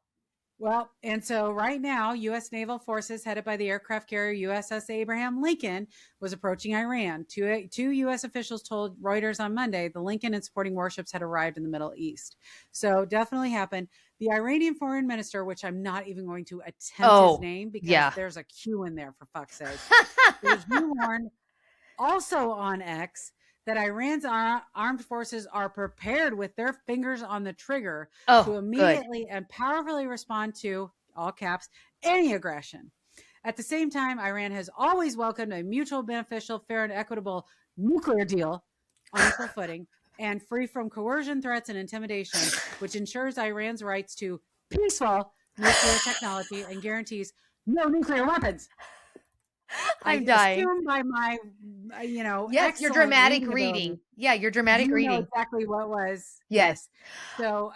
Well, and so right now, U.S. naval forces headed by the aircraft carrier USS Abraham Lincoln was approaching Iran. Two U.S. officials told Reuters on Monday the Lincoln and supporting warships had arrived in the Middle East. So definitely happened. The Iranian foreign minister, which I'm not even going to attempt his name because there's a Q in there for fuck's sake. He warned also on X that Iran's armed forces are prepared with their fingers on the trigger to immediately and powerfully respond to, all caps, any aggression. At the same time, Iran has always welcomed a mutual beneficial, fair, and equitable nuclear deal on equal footing and free from coercion, threats, and intimidation, which ensures Iran's rights to peaceful nuclear technology and guarantees no nuclear weapons. I'm dying. Assumed by my, yes, your dramatic reading. Yeah, your dramatic reading. Know exactly what was. Yes. So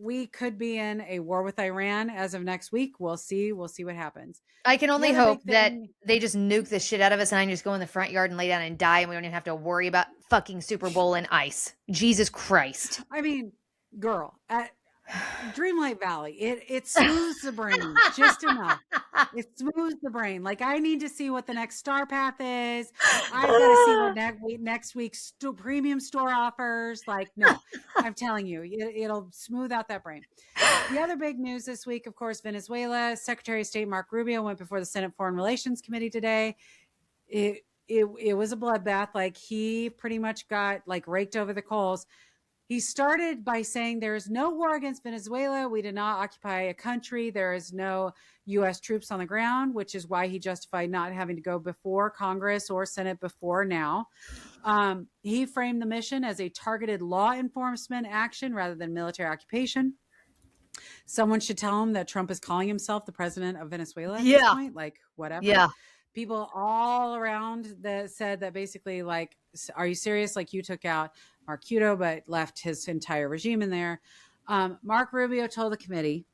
we could be in a war with Iran as of next week. We'll see. We'll see what happens. I can only hope that they just nuke the shit out of us and I can just go in the front yard and lay down and die and we don't even have to worry about fucking Super Bowl and ice. Jesus Christ. I mean, girl, at Dreamlight Valley, it smooths the brain just enough. It smooths the brain. I need to see what the next Star Path is. I've got to see what next week's premium store offers. No, I'm telling you, it'll smooth out that brain. The other big news this week, of course, Venezuela. Secretary of State Marco Rubio went before the Senate Foreign Relations Committee today. It was a bloodbath. He pretty much got raked over the coals. He started by saying there is no war against Venezuela. We did not occupy a country. There is no U.S. troops on the ground, which is why he justified not having to go before Congress or Senate before now. He framed the mission as a targeted law enforcement action rather than military occupation. Someone should tell him that Trump is calling himself the president of Venezuela at this point. Whatever. Yeah. People all around that said that basically, are you serious? You took out Marcuto, but left his entire regime in there. Marco Rubio told the committee,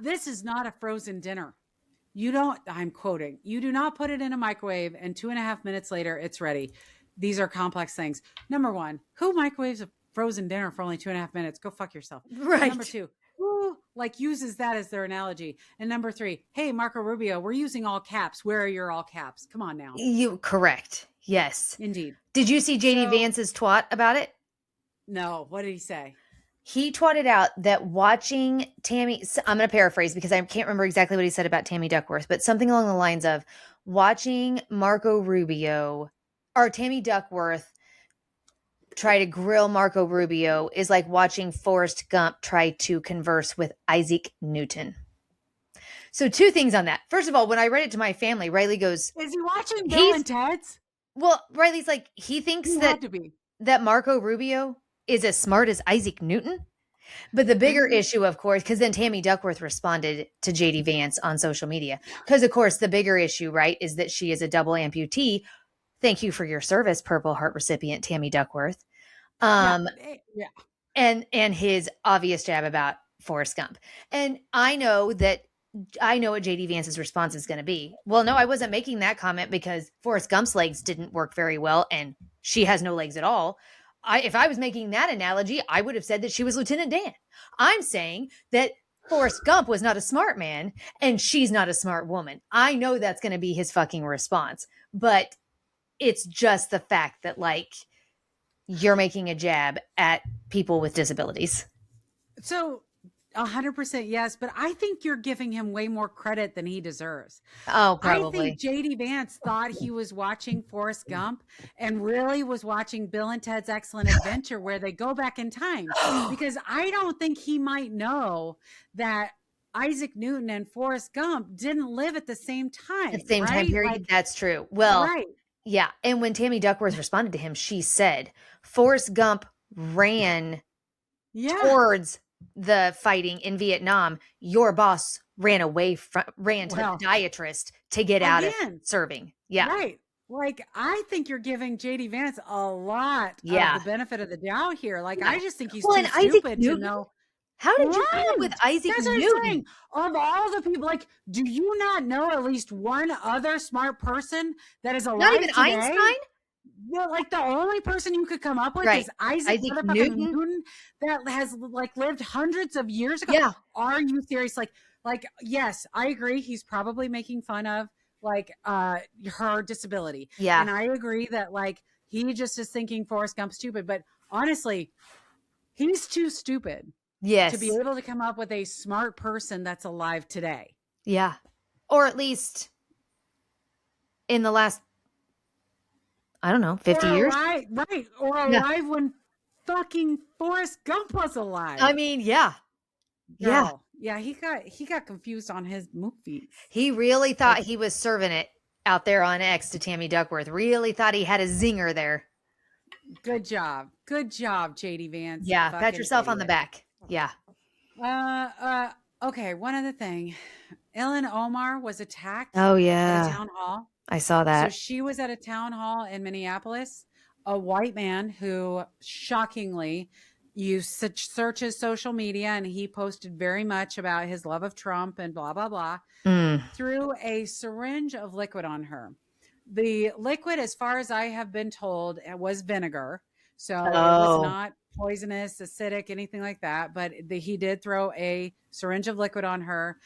this is not a frozen dinner. I'm quoting, you do not put it in a microwave and 2.5 minutes later, it's ready. These are complex things. Number one, who microwaves a frozen dinner for only 2.5 minutes? Go fuck yourself. Right. Number two, who uses that as their analogy? And number three, hey, Marco Rubio, we're using all caps. Where are your all caps? Come on now. You correct. Yes. Indeed. Did you see JD Vance's twat about it? No. What did he say? he twatted out that watching Tammy, I'm going to paraphrase because I can't remember exactly what he said about Tammy Duckworth, but something along the lines of watching Marco Rubio or Tammy Duckworth try to grill Marco Rubio is like watching Forrest Gump try to converse with Isaac Newton. So 2 things on that. First of all, when I read it to my family, Riley goes, Is he watching Bill and Ted's? Well, Riley's like, he thinks that Marco Rubio is as smart as Isaac Newton. But the bigger issue, of course, because then Tammy Duckworth responded to JD Vance on social media. Because, of course, the bigger issue, right, is that she is a double amputee. Thank you for your service, Purple Heart recipient Tammy Duckworth. And his obvious jab about Forrest Gump. And I know what JD Vance's response is going to be. Well, no, I wasn't making that comment because Forrest Gump's legs didn't work very well and she has no legs at all. If I was making that analogy, I would have said that she was Lieutenant Dan. I'm saying that Forrest Gump was not a smart man and she's not a smart woman. I know that's going to be his fucking response, but it's just the fact that like you're making a jab at people with disabilities. So 100% yes, but I think you're giving him way more credit than he deserves. Oh, probably. I think JD Vance thought he was watching Forrest Gump and really was watching Bill and Ted's Excellent Adventure where they go back in time, because I don't think he might know that Isaac Newton and Forrest Gump didn't live at the same time. At the same time period. Like, that's true. Well, right. Yeah. And when Tammy Duckworth responded to him, she said, Forrest Gump ran towards the fighting in Vietnam. Your boss ran to the podiatrist to get out of serving. Yeah. Right. Like, I think you're giving JD Vance a lot of the benefit of the doubt here. Like, I just think he's too stupid to know. How did you come up with Isaac Newton? Of all the people, like, do you not know at least one other smart person that is alive Not even today? Einstein? Yeah, like the only person you could come up with is Isaac Newton that has like lived hundreds of years ago. Yeah. Are you serious? Like, yes, I agree. He's probably making fun of like her disability. Yeah. And I agree that like he just is thinking Forrest Gump's stupid, but honestly, he's too stupid. Yes. To be able to come up with a smart person that's alive today. Yeah. Or at least in the last, I don't know, 50 years? Right. Or alive when fucking Forrest Gump was alive. I mean, yeah. Girl. Yeah. He got confused on his movies. He really thought he was serving it out there on X to Tammy Duckworth. Really thought he had a zinger there. Good job, JD Vance. Yeah. Pat yourself on the back. Yeah. Okay. One other thing. Ilhan Omar was attacked. Oh, yeah. At a town hall. I saw that. So she was at a town hall in Minneapolis. A white man who shockingly searches social media, and he posted very much about his love of Trump and blah, blah, blah, threw a syringe of liquid on her. The liquid, as far as I have been told, it was vinegar. So it was not poisonous, acidic, anything like that. But he did throw a syringe of liquid on her.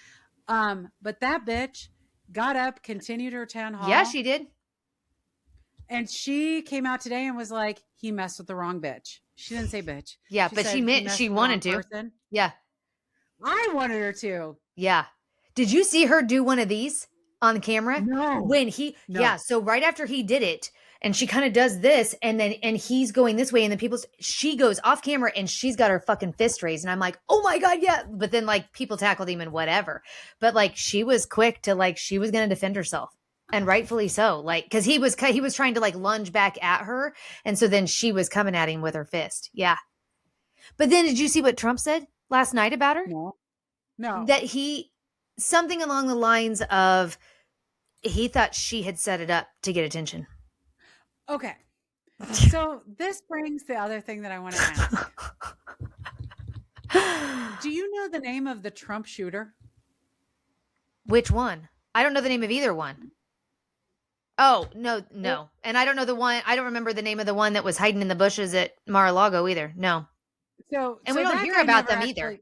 But that bitch got up, continued her town hall. Yeah, she did. And she came out today and was like, he messed with the wrong bitch. She didn't say bitch. Yeah, but she meant she wanted to. Person. Yeah. I wanted her to. Yeah. Did you see her do one of these on camera? No. So right after he did it, and she kind of does this, and he's going this way, and then she goes off camera, and she's got her fucking fist raised, and I'm like, oh my God, yeah. But then like people tackled him and whatever. But like she was quick to like she was gonna defend herself, and rightfully so. Like because he was trying to like lunge back at her, and so then she was coming at him with her fist. Yeah. But then did you see what Trump said last night about her? No. That something along the lines of he thought she had set it up to get attention. Okay. So this brings the other thing that I want to ask. Do you know the name of the Trump shooter? Which one? I don't know the name of either one. Oh, no. And I don't know I don't remember the name of the one that was hiding in the bushes at Mar-a-Lago either. No. And we don't hear about them either.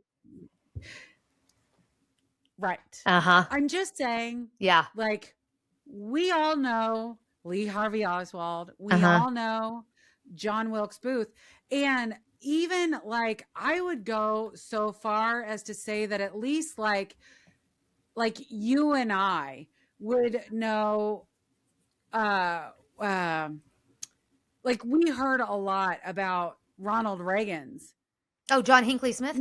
Right. Uh-huh. I'm just saying. Yeah. Like, we all know Lee Harvey Oswald. We all know John Wilkes Booth. And even like, I would go so far as to say that at least like you and I would know, like we heard a lot about Ronald Reagan's. Oh, John Hinckley Smith?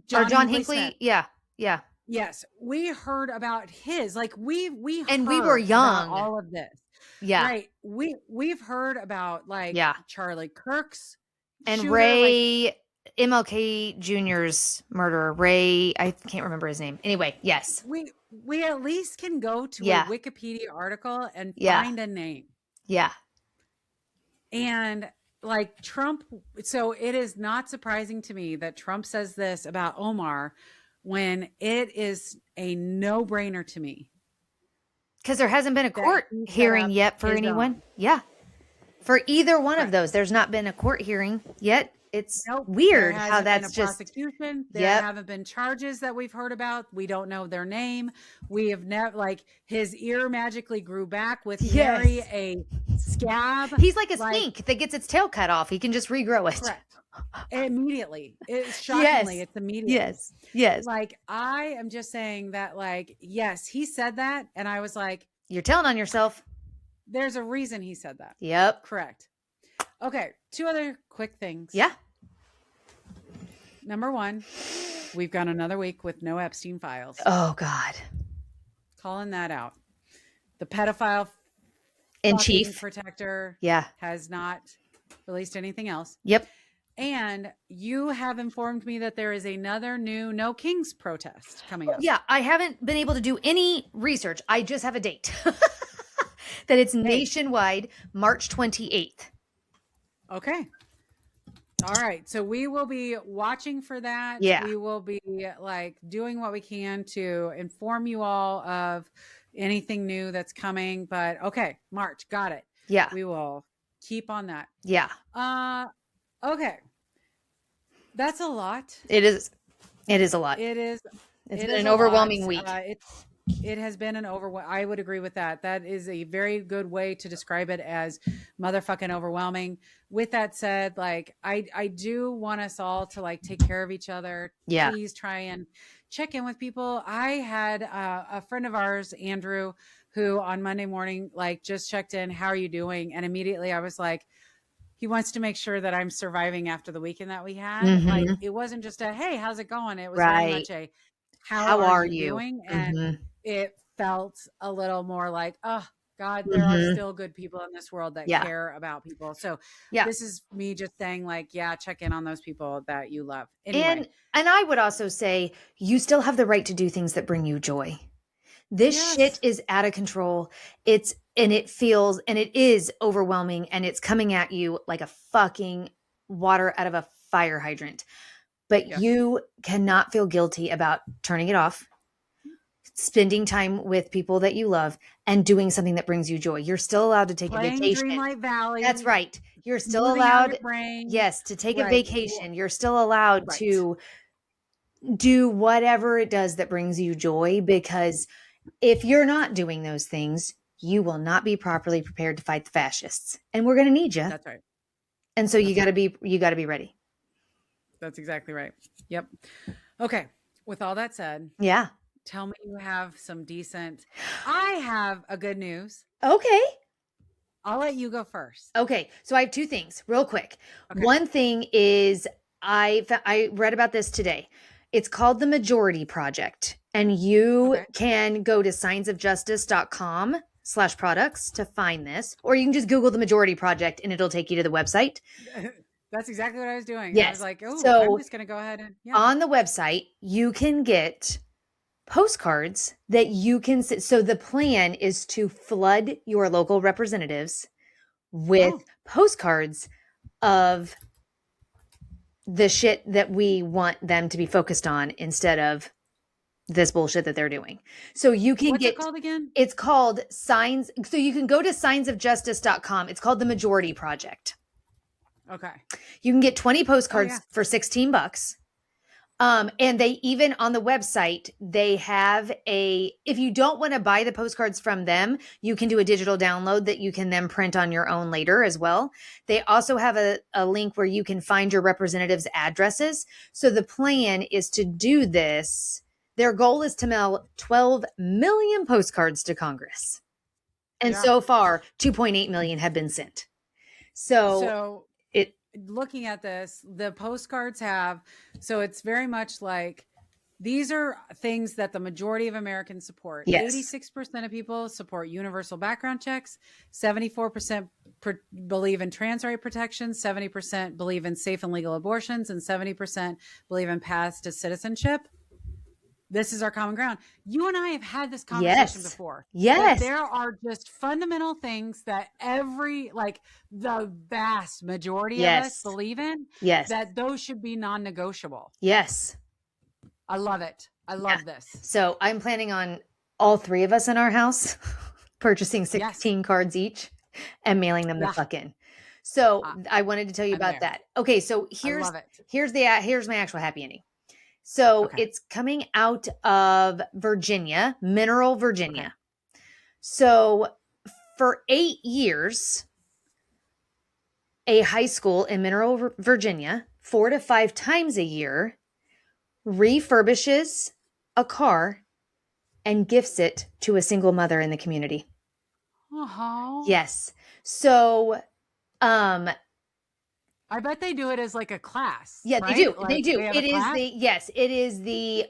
John Hinckley? Smith. Yeah. Yeah. Yes. We heard about his, like we and we were young. All of this. Yeah. Right. We've heard about like Charlie Kirk's and shooter, Ray, like, MLK Jr.'s murderer. Ray, I can't remember his name. Anyway, yes. We at least can go to a Wikipedia article and find a name. Yeah. And like Trump, so it is not surprising to me that Trump says this about Omar when it is a no-brainer to me. Because there hasn't been a court hearing yet for anyone. Yeah. For either one of those, there's not been a court hearing yet. It's weird how that's just prosecution. There haven't been charges that we've heard about. We don't know their name. We have never, like, his ear magically grew back with Mary a scab. He's like a snake that gets its tail cut off. He can just regrow it. Correct. Immediately. It's shockingly, it's immediate. Yes. Like, I am just saying that, like, yes, he said that. And I was like, you're telling on yourself. There's a reason he said that. Yep. Correct. Okay. 2 other quick things. Yeah. Number 1, we've got another week with no Epstein files. Oh, God. Calling that out. The pedophile in chief protector has not released anything else. Yep. And you have informed me that there is another new No Kings protest coming up. Yeah. I haven't been able to do any research. I just have a date. That it's nationwide, March 28th. Okay. All right. So we will be watching for that. Yeah. We will be like doing what we can to inform you all of anything new that's coming. But okay, March. Got it. Yeah. We will keep on that. Yeah. Okay. That's a lot. It is. It is a lot. It is. It's been an overwhelming week. It has been an overwhelming. I would agree with that. That is a very good way to describe it, as motherfucking overwhelming. With that said, like, I do want us all to like take care of each other. Yeah. Please try and check in with people. I had a friend of ours, Andrew, who on Monday morning, like, just checked in. How are you doing? And immediately I was like, he wants to make sure that I'm surviving after the weekend that we had. Mm-hmm. Like, it wasn't just a, hey, how's it going? It was very much a, how are you doing? And it felt a little more like, oh God, there are still good people in this world that care about people. So this is me just saying, like, check in on those people that you love. Anyway. And I would also say you still have the right to do things that bring you joy. This shit is out of control. It is overwhelming, and it's coming at you like a fucking water out of a fire hydrant. But you cannot feel guilty about turning it off, spending time with people that you love, and doing something that brings you joy. You're still allowed to take a vacation. Dreamlight Valley. That's right. You're still allowed, to take a vacation. You're still allowed to do whatever it does that brings you joy, because if you're not doing those things, you will not be properly prepared to fight the fascists, and we're going to need you. That's right. And so you got to be ready. That's exactly right. Yep. Okay. With all that said, tell me you have some decent. I have a good news. Okay. I'll let you go first. Okay. So I have 2 things real quick. Okay. One thing is I read about this today. It's called the Majority Project, and you can go to signsofjustice.com/products to find this, or you can just Google the Majority Project and it'll take you to the website. That's exactly what I was doing. Yes. I was like, oh, so I'm just going to go ahead and on the website, you can get postcards that you can. So the plan is to flood your local representatives with postcards of the shit that we want them to be focused on instead of this bullshit that they're doing. So you can What's it called again? It's called Signs. So you can go to signsofjustice.com. It's called the Majority Project. Okay. You can get 20 postcards for $16. And they even on the website, they have if you don't want to buy the postcards from them, you can do a digital download that you can then print on your own later as well. They also have a link where you can find your representatives' addresses. So the plan is to do this. Their goal is to mail 12 million postcards to Congress. And so far, 2.8 million have been sent. So looking at this, the postcards so it's very much like these are things that the majority of Americans support. Yes. 86% of people support universal background checks. 74% believe in trans right protection. 70% believe in safe and legal abortions, and 70% believe in paths to citizenship. This is our common ground. You and I have had this conversation before. Yes. There are just fundamental things that the vast majority of us believe in. Yes. That those should be non-negotiable. Yes. I love it. I love this. So I'm planning on all 3 of us in our house purchasing 16 cards each and mailing them the fuck in. So I wanted to tell you about that. Okay. So here's my actual happy ending. So it's coming out of Virginia, Mineral, Virginia. Okay. So for 8 years, a high school in Mineral, Virginia, 4 to 5 times a year, refurbishes a car and gifts it to a single mother in the community. Yes. So, I bet they do it as like a class. Yeah, right? they do. Like, they do. They it is the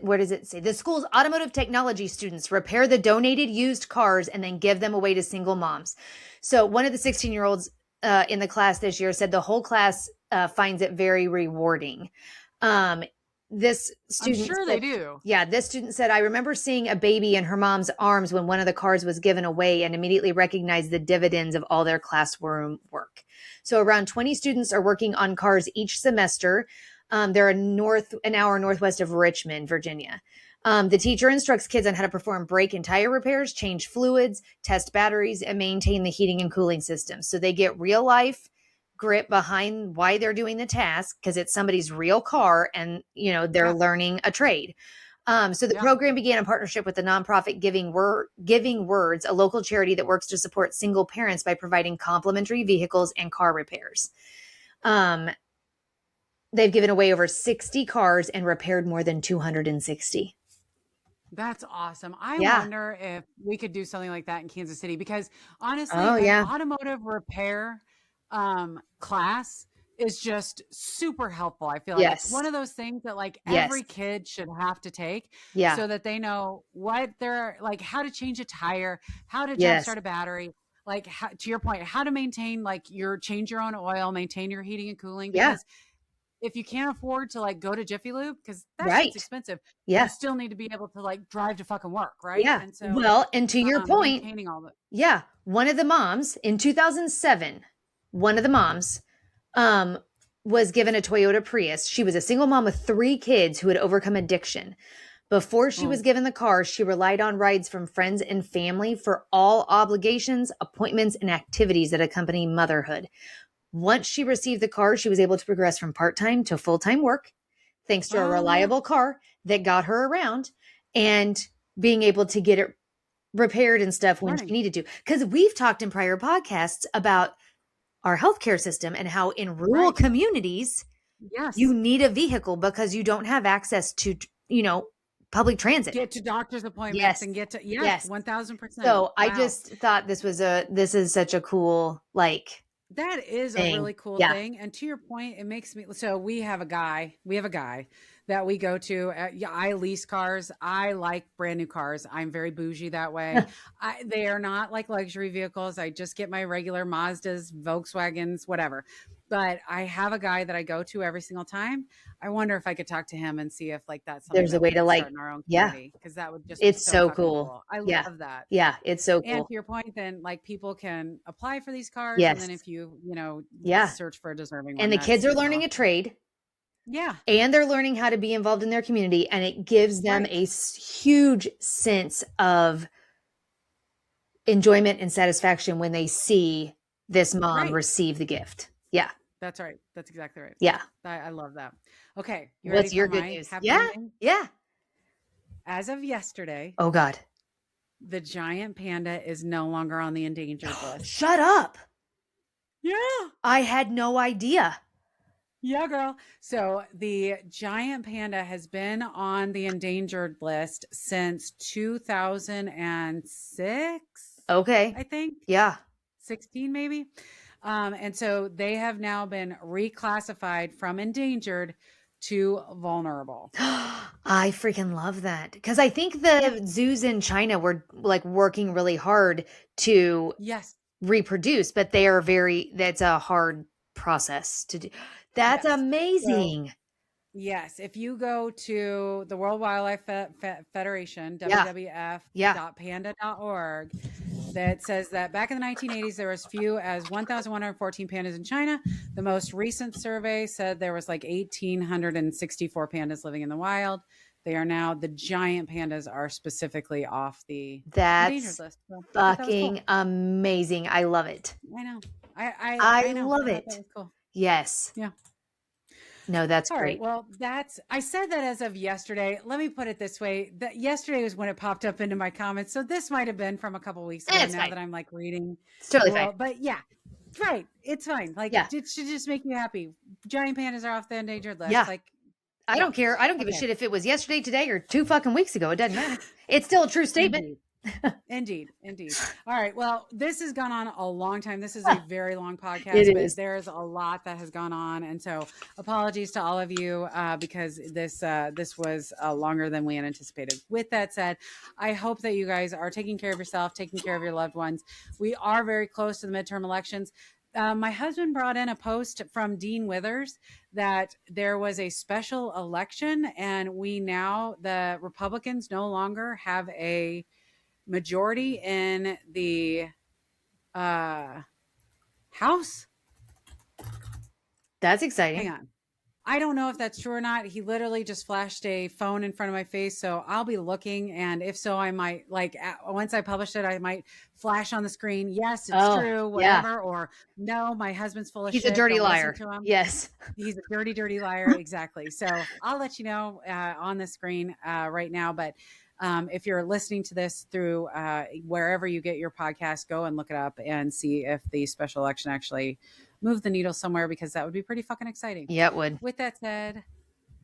what does it say? The school's automotive technology students repair the donated used cars and then give them away to single moms. So one of the 16-year-olds in the class this year said the whole class finds it very rewarding. This student, I'm sure they do. Yeah, this student said, I remember seeing a baby in her mom's arms when one of the cars was given away and immediately recognized the dividends of all their classroom work. So around 20 students are working on cars each semester. They're an hour northwest of Richmond, Virginia. The teacher instructs kids on how to perform brake and tire repairs, change fluids, test batteries, and maintain the heating and cooling system. So they get real life grip behind why they're doing the task because it's somebody's real car and, they're learning a trade. So the program began in partnership with the nonprofit Giving Words, a local charity that works to support single parents by providing complimentary vehicles and car repairs. They've given away over 60 cars and repaired more than 260. That's awesome. I wonder if we could do something like that in Kansas City because honestly, an automotive repair class is just super helpful. I feel like it's one of those things that every kid should have to take so that they know what they're how to change a tire, how to jumpstart a battery, to your point, how to maintain change your own oil, maintain your heating and cooling. Because if you can't afford to go to Jiffy Lube, because that's expensive, you still need to be able to drive to fucking work. Right. Yeah. And so, and to your point, maintaining all that. One of the moms in 2007, was given a Toyota Prius. She was a single mom with 3 kids who had overcome addiction. Before she was given the car, she relied on rides from friends and family for all obligations, appointments, and activities that accompany motherhood. Once she received the car, she was able to progress from part-time to full-time work, thanks to a reliable car that got her around and being able to get it repaired and stuff when she needed to. Because we've talked in prior podcasts about our healthcare system and how in rural communities, you need a vehicle because you don't have access to, public transit. Get to doctor's appointments and get to 1000%. So I just thought this is such a cool that is a really cool thing. And to your point, it makes me, so we have a guy that we go to. I lease cars. I like brand new cars. I'm very bougie that way. They are not like luxury vehicles. I just get my regular Mazdas, Volkswagens, whatever. But I have a guy that I go to every single time. I wonder if I could talk to him and see if that's something there's a way to start in our own community, because that would just it's be so fucking cool. I love that. Yeah, it's so cool. And to your point, then people can apply for these cars, and then if you search for a deserving one, and the kids are learning a trade. Yeah. And they're learning how to be involved in their community, and it gives them a huge sense of enjoyment and satisfaction when they see this mom receive the gift. Yeah. That's right. That's exactly right. Yeah. I love that. Okay. You What's ready your for good my news? happy Yeah. ending? Yeah. As of yesterday, Oh God. the giant panda is no longer on the endangered list. Shut up. Yeah. I had no idea. Yeah, girl. So the giant panda has been on the endangered list since 2006. Okay. I think. Yeah. 16 maybe. And so they have now been reclassified from endangered to vulnerable. I freaking love that because I think the zoos in China were like working really hard to Yes. reproduce, but that's a hard process to do. That's Yes. So, amazing. yes. If you go to the World Wildlife Federation, Yeah. wwf.panda.org, that says that back in the 1980s, there was few as 1,114 pandas in China. The most recent survey said there was like 1,864 pandas living in the wild. They are now, the giant pandas are specifically off the endangered That's list. So I thought that was fucking cool. amazing. I love it. I know. I I know. love I thought it. that was cool. Yes. Yeah. No, that's All right. great. Well, I said that as of yesterday. Let me put it this way. That yesterday was when it popped up into my comments. So this might have been from a couple weeks ago It's now fine. that I'm like reading. It's totally fine. But yeah, right. It's fine. Like Yeah. it should just make you happy. Giant pandas are off the endangered list. Yeah. Like I don't care. I don't give a shit if it was yesterday, today, or 2 fucking weeks ago. It doesn't matter. It's still a true statement. Indeed. All right. Well, this has gone on a long time. This is a very long podcast, It but is. there's a lot that has gone on. And so apologies to all of you because this was longer than we had anticipated. With that said, I hope that you guys are taking care of yourself, taking care of your loved ones. We are very close to the midterm elections. My husband brought in a post from Dean Withers that there was a special election and the Republicans no longer have a majority in the House. That's exciting. Hang on. I don't know if that's true or not. He literally just flashed a phone in front of my face. So I'll be looking. And if so, I might once I publish it, I might flash on the screen. Yes, it's true, whatever. Yeah. Or no, my husband's full of shit. He's a dirty Don't liar. listen to him. Yes. He's a dirty, dirty liar. Exactly. So I'll let you know on the screen right now. But if you're listening to this through wherever you get your podcast, go and look it up and see if the special election actually moved the needle somewhere, because that would be pretty fucking exciting. Yeah, it would. With that said,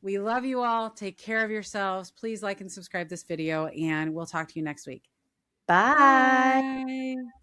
we love you all. Take care of yourselves. Please like and subscribe this video, and we'll talk to you next week. Bye. Bye.